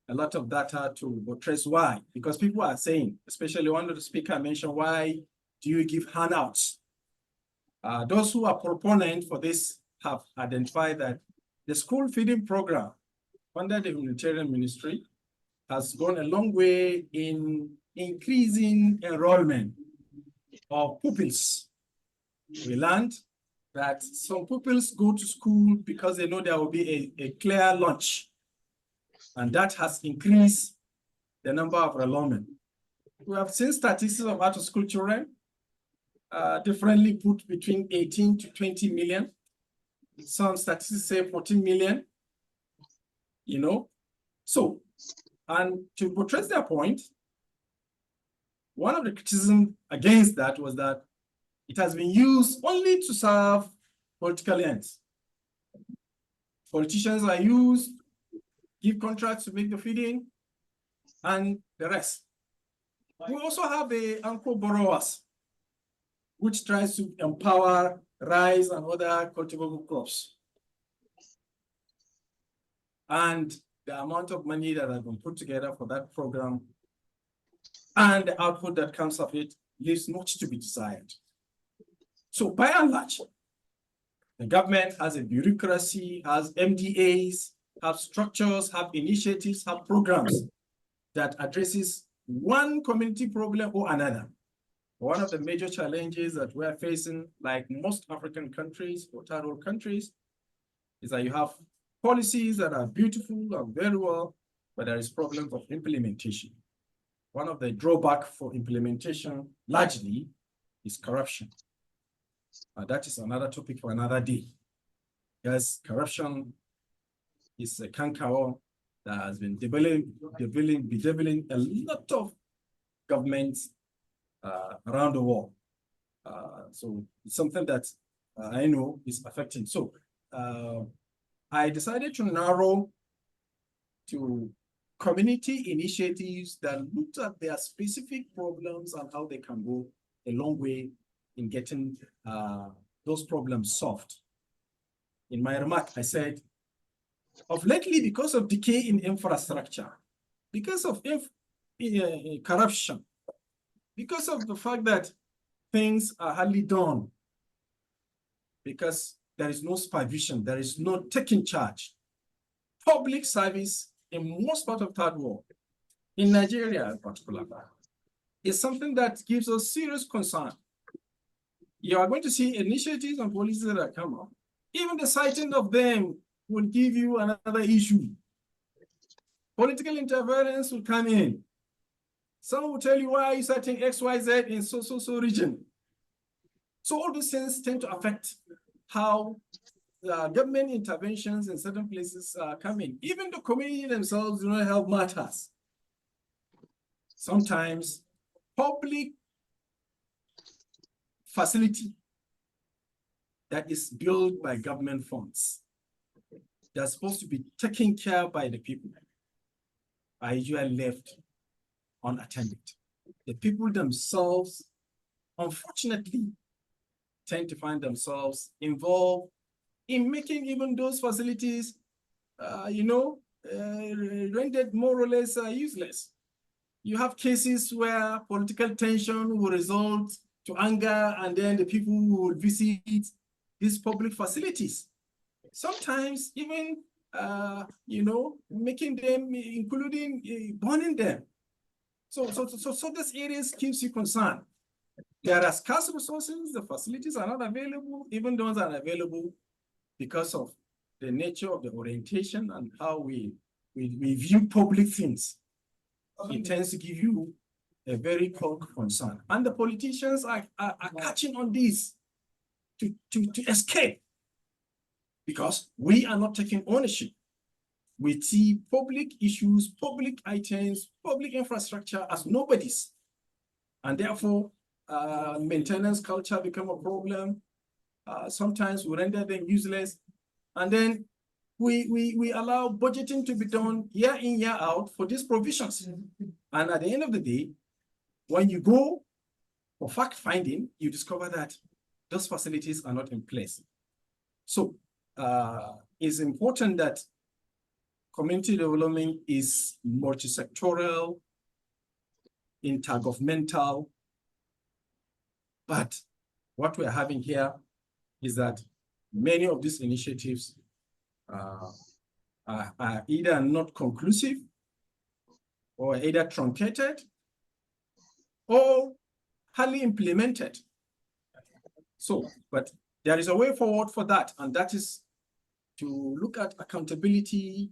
a lot of data to address why. Because people are saying, especially one of the speakers mentioned, why do you give handouts? Those who are proponents for this have identified that the school feeding program under the Humanitarian Ministry has gone a long way in increasing enrollment of pupils. We learned that some pupils go to school because they know there will be a clear lunch, and that has increased the number of enrollment. We have seen statistics of out-of-school children differently put between 18 to 20 million. Some statistics say 14 million, you know. So, and to buttress their point, one of the criticism against that was that it has been used only to serve political ends. Politicians are used, give contracts to make the feeding, and the rest. We also have the anchor borrowers, which tries to empower rice and other cultivable crops. And the amount of money that has been put together for that program and the output that comes of it leaves much to be desired. So by and large, the government has a bureaucracy, has MDAs, have structures, have initiatives, have programs that addresses one community problem or another. One of the major challenges that we're facing, like most African countries or third world countries, is that you have policies that are beautiful and very well, but there is problems of implementation. One of the drawbacks for implementation largely is corruption. That is another topic for another day. Because corruption is a cankerworm that has been bedeviling a lot of governments around the world. So it's something that I know is affecting. So I decided to narrow to community initiatives that looked at their specific problems and how they can go a long way in getting those problems solved. In my remark, I said, of lately, because of decay in infrastructure, because of corruption, because of the fact that things are hardly done, because there is no supervision, there is no taking charge. Public service in most part of third world, in Nigeria in particular, is something that gives us serious concern. You are going to see initiatives and policies that are come up. Even the citing of them will give you another issue. Political interference will come in. Some will tell you, why are you citing XYZ in so region? So all these things tend to affect how government interventions in certain places are coming. Even the community themselves do not help matters. Sometimes public facility that is built by government funds, that's supposed to be taken care by the people, are usually left unattended. The people themselves, unfortunately, tend to find themselves involved in making even those facilities, rendered more or less useless. You have cases where political tension will result to anger, and then the people will visit these public facilities. Sometimes even, making them, including burning them. So these areas keeps you concerned. There are scarce resources, the facilities are not available, even those are available because of the nature of the orientation and how we view public things. It tends to give you a very core concern. And the politicians are catching on this to escape, because we are not taking ownership. We see public issues, public items, public infrastructure as nobody's. And therefore, maintenance culture become a problem. Sometimes we render them useless. And then we allow budgeting to be done year in, year out for these provisions. And at the end of the day, when you go for fact finding, you discover that those facilities are not in place. So it's important that community development is multi-sectoral, intergovernmental, but what we're having here is that many of these initiatives are either not conclusive or either truncated or highly implemented. So, but there is a way forward for that, and that is to look at accountability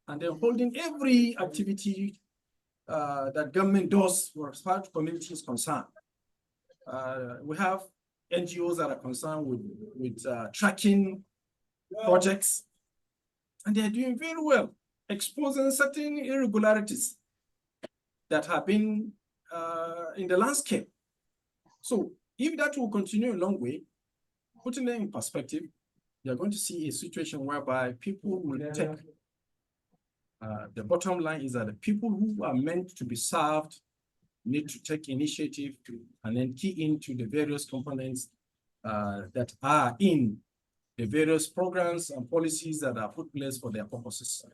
and then holding every activity that government does as far as community is concerned. We have NGOs that are concerned with tracking projects, and they're doing very well, exposing certain irregularities that have been in the landscape. So if that will continue a long way, putting them in perspective, you're going to see a situation whereby people will take, the bottom line is that the people who are meant to be served need to take initiative and then key into the various components that are in the various programs and policies that are put in place for their purposes.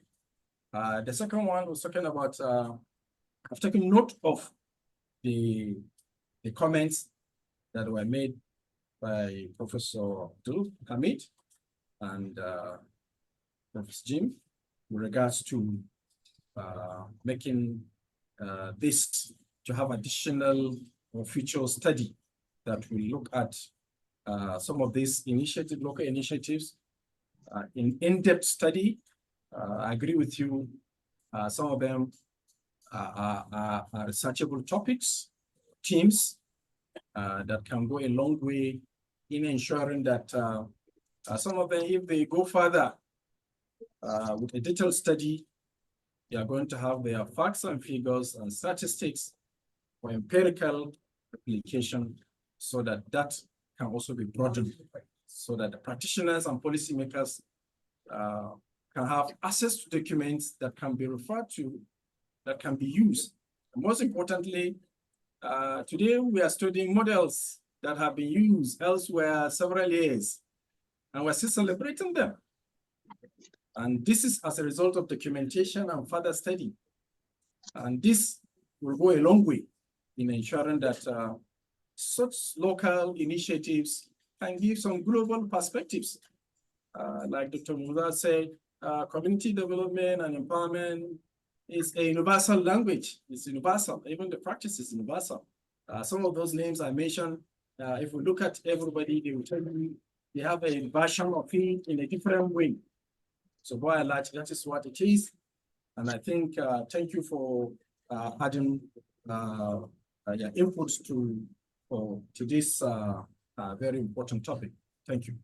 The second one was talking about, I've taken note of the comments that were made by Professor Abdulkadir and Professor Jim with regards to making this to have additional or future study that will look at some of these initiatives, local initiatives, in-depth study. I agree with you. Some of them are researchable topics, teams that can go a long way in ensuring that some of them, if they go further with a detailed study, they are going to have their facts and figures and statistics for empirical application, so that that can also be broadened, so that the practitioners and policymakers can have access to documents that can be referred to, that can be used. And most importantly, today we are studying models that have been used elsewhere several years, and we're still celebrating them. And this is as a result of documentation and further study. And this will go a long way in ensuring that such local initiatives can give some global perspectives. Like Dr. Musa said, community development and empowerment is a universal language. It's universal, even the practice is universal. Some of those names I mentioned, if we look at everybody, they will tell you they have a version of it in a different way. So by and large, that is what it is. And I think, thank you for adding your inputs to this very important topic. Thank you.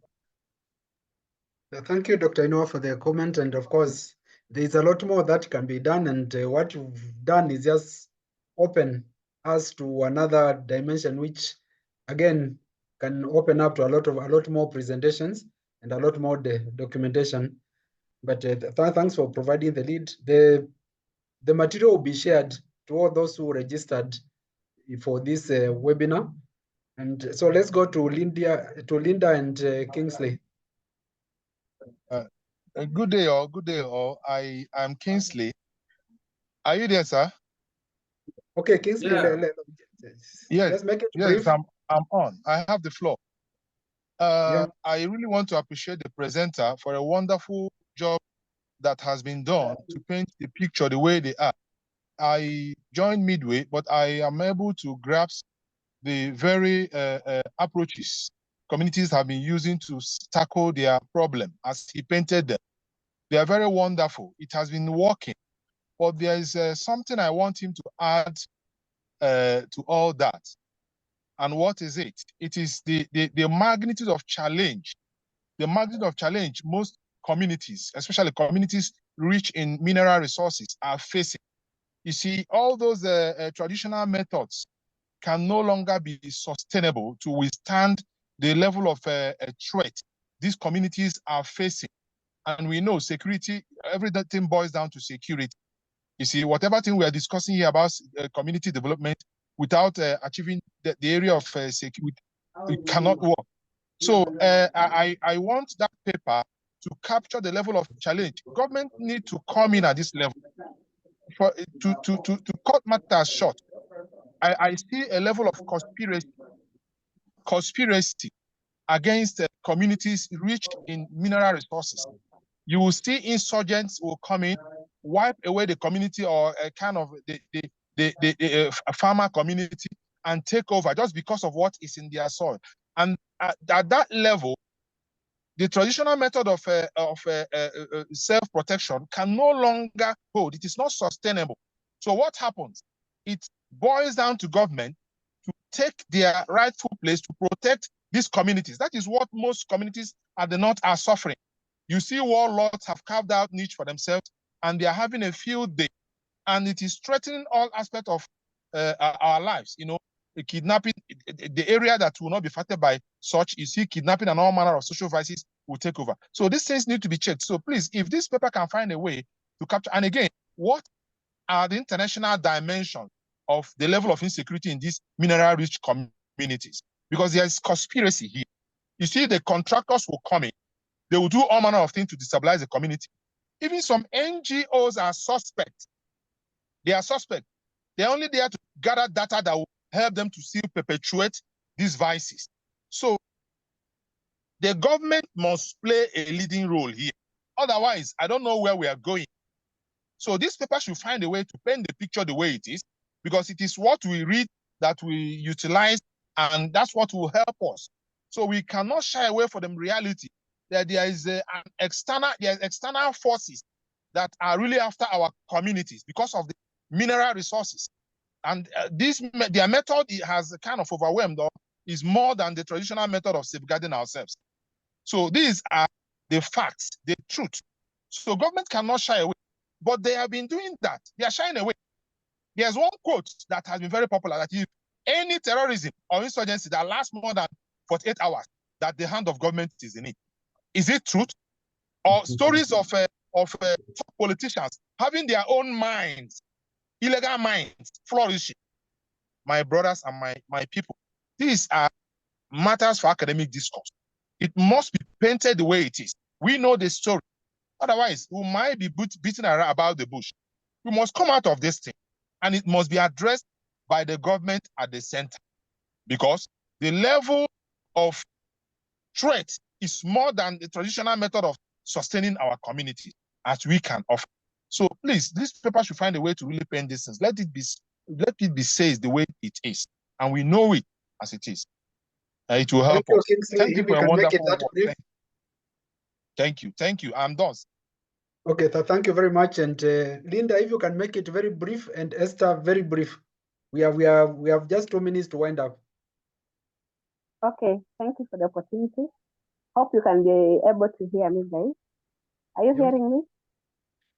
Thank you, Dr. Inuwa, for the comment. And of course, there's a lot more that can be done. And what you've done is just open us to another dimension, which again can open up to a lot more presentations and a lot more documentation. But thanks for providing the lead. The material will be shared to all those who registered for this webinar. And so let's go to Linda and Kingsley. Good day all, good day all. I'm Kingsley. Are you there, sir? Okay, Kingsley, yes, let's make it yes, brief. I'm on. I have the floor. Yeah. I really want to appreciate the presenter for a wonderful job that has been done to paint the picture the way they are. I joined midway, but I am able to grasp the very approaches communities have been using to tackle their problem as he painted them. They are very wonderful. It has been working, but there is something I want him to add to all that. And what is it? It is the magnitude of challenge. The magnitude of challenge most communities, especially communities rich in mineral resources, are facing. You see, all those traditional methods can no longer be sustainable to withstand the level of threat these communities are facing. And we know security, everything boils down to security. You see, whatever thing we are discussing here about community development, without achieving the area of security, it cannot work. So I want that paper to capture the level of challenge. Government need to come in at this level to cut matters short. I see a level of conspiracy against communities rich in mineral resources. you will see insurgents will come in, wipe away the community or a kind of the farmer community and take over just because of what is in their soil. And at that level, the traditional method of self-protection can no longer hold. It is not sustainable. So what happens? It boils down to government to take their rightful place to protect these communities. That is what most communities at the north are suffering. You see warlords have carved out niche for themselves and they are having a field day. And it is threatening all aspects of our lives. You know, the kidnapping, the area that will not be affected by such, you see kidnapping and all manner of social vices will take over. So these things need to be checked. So please, if this paper can find a way to capture, and again, what are the international dimensions of the level of insecurity in these mineral-rich communities? Because there is conspiracy here. You see, the contractors will come in. They will do all manner of things to destabilize the community. Even some NGOs are suspect. They are suspect. They're only there to gather data that will help them to still perpetuate these vices. So the government must play a leading role here. Otherwise, I don't know where we are going. So this paper should find a way to paint the picture the way it is, because it is what we read that we utilize, and that's what will help us. So we cannot shy away from the reality that there is external forces that are really after our communities because of the mineral resources. And their method has kind of overwhelmed or is more than the traditional method of safeguarding ourselves. So these are the facts, the truth. So government cannot shy away, but they have been doing that. They are shying away. There's one quote that has been very popular, that if any terrorism or insurgency that lasts more than 48 hours, that the hand of government is in it. Is it truth? Or stories of top politicians having their own minds, illegal minds, flourishing? My brothers and my people, these are matters for academic discourse. It must be painted the way it is. We know the story. Otherwise, we might be beating around about the bush. We must come out of this thing, and it must be addressed by the government at the center, because the level of threat is more than the traditional method of sustaining our community as we can offer. So please, this paper should find a way to really paint this thing. Let it be said the way it is, and we know it as it is. It will help us. Thank you for a wonderful work. Thank you. I'm done. Okay, thank you very much. And Linda, if you can make it very brief, and Esther, very brief. We have just 2 minutes to wind up. Okay, thank you for the opportunity. Hope you can be able to hear me, guys. Are you hearing me?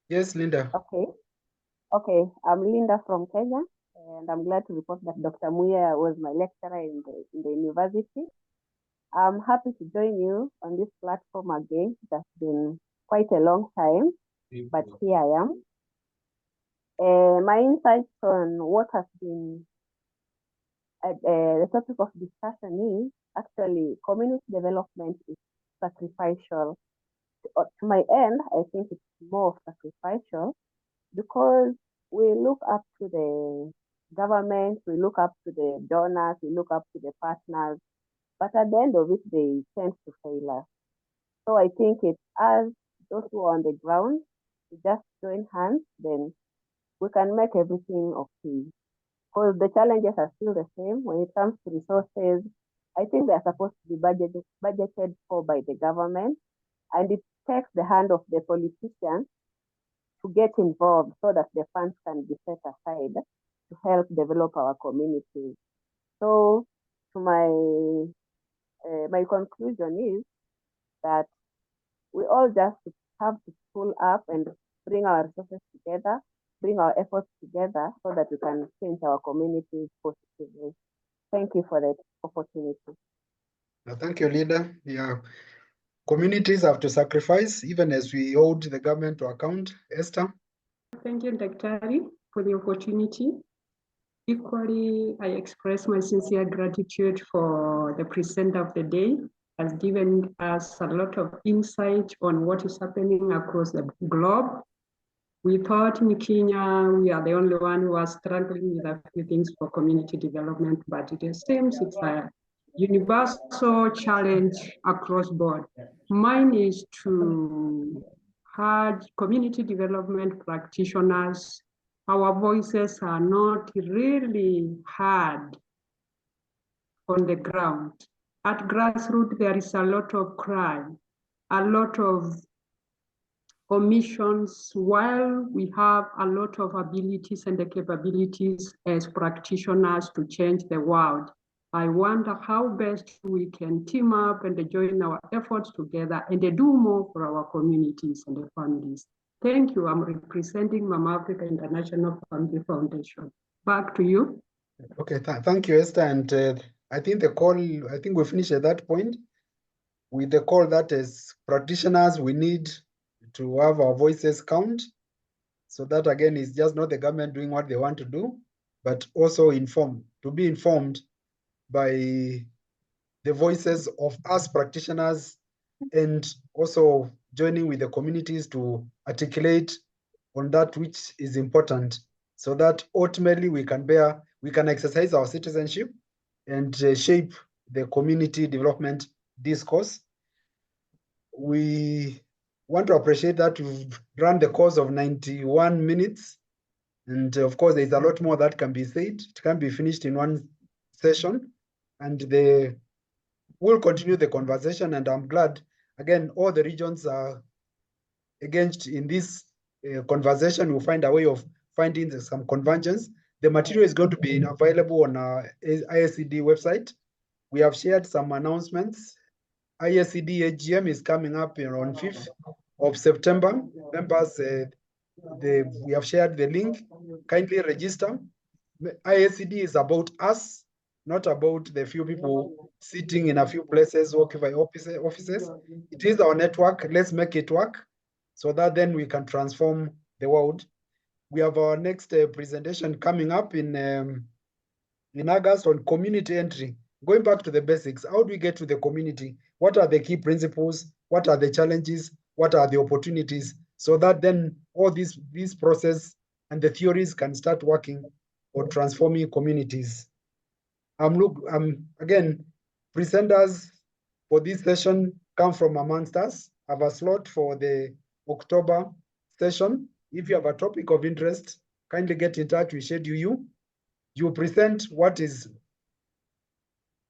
Yes, Linda. Okay, I'm Linda from Kenya, and I'm glad to report that Dr. Muya was my lecturer in the university. I'm happy to join you on this platform again. It has been quite a long time, but here I am. My insights on what has been the topic of discussion is actually community development is sacrificial. To my end, I think it's more sacrificial because we look up to the government, we look up to the donors, we look up to the partners, but at the end of it, they tend to fail us. So I think it's us, those who are on the ground, to just join hands, then we can make everything okay. Because the challenges are still the same when it comes to resources. I think they're supposed to be budgeted for by the government, and it takes the hand of the politicians to get involved so that the funds can be set aside to help develop our communities. So to my conclusion is that we all just have to pull up and bring our resources together, bring our efforts together so that we can change our communities positively. Thank you for that opportunity. Thank you, Linda. Yeah, communities have to sacrifice even as we hold the government to account. Esther? Thank you, Dr. for the opportunity. Equally, I express my sincere gratitude for the presenter of the day, has given us a lot of insight on what is happening across the globe. We thought in Kenya, we are the only one who are struggling with a few things for community development, but it seems it's a universal challenge across board. Mine is to heard community development practitioners, our voices are not really heard on the ground. At grassroots, there is a lot of crime, a lot of omissions, while we have a lot of abilities and the capabilities as practitioners to change the world. I wonder how best we can team up and join our efforts together and do more for our communities and their families. Thank you. I'm representing Mama Africa International Family Foundation. Back to you. Okay, thank you, Esther. And I think we finished at that point with the call that as practitioners, we need to have our voices count. So that again is just not the government doing what they want to do, but also to be informed by the voices of us practitioners, and also joining with the communities to articulate on that which is important, so that ultimately we can exercise our citizenship and shape the community development discourse. We want to appreciate that we've run the course of 91 minutes. And of course, there's a lot more that can be said. It can be finished in one session. And we'll continue the conversation. And I'm glad, again, all the regions are engaged in this conversation. We'll find a way of finding some convergence. The material is going to be available on our IACD website. We have shared some announcements. IACD AGM is coming up on 5th of September. Members, we have shared the link. Kindly register. IACD is about us, not about the few people sitting in a few places, occupy offices. It is our network. Let's make it work so that then we can transform the world. We have our next presentation coming up in August on community entry. Going back to the basics, how do we get to the community? What are the key principles? What are the challenges? What are the opportunities? So that then all this process and the theories can start working on transforming communities. Again, presenters for this session come from amongst us. I have a slot for the October session. If you have a topic of interest, kindly get in touch. We schedule you. You present what is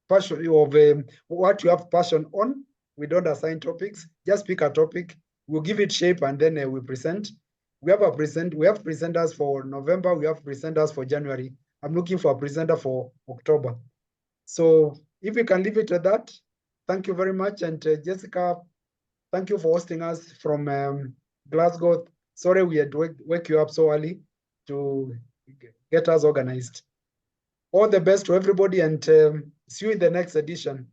passion of what you have passion on. We don't assign topics. Just pick a topic. We'll give it shape and then we present. We have presenters for November. We have presenters for January. I'm looking for a presenter for October. So if we can leave it at that, thank you very much. And Jessica, thank you for hosting us from Glasgow. Sorry we had to wake you up so early to get us organized. All the best to everybody, and see you in the next edition.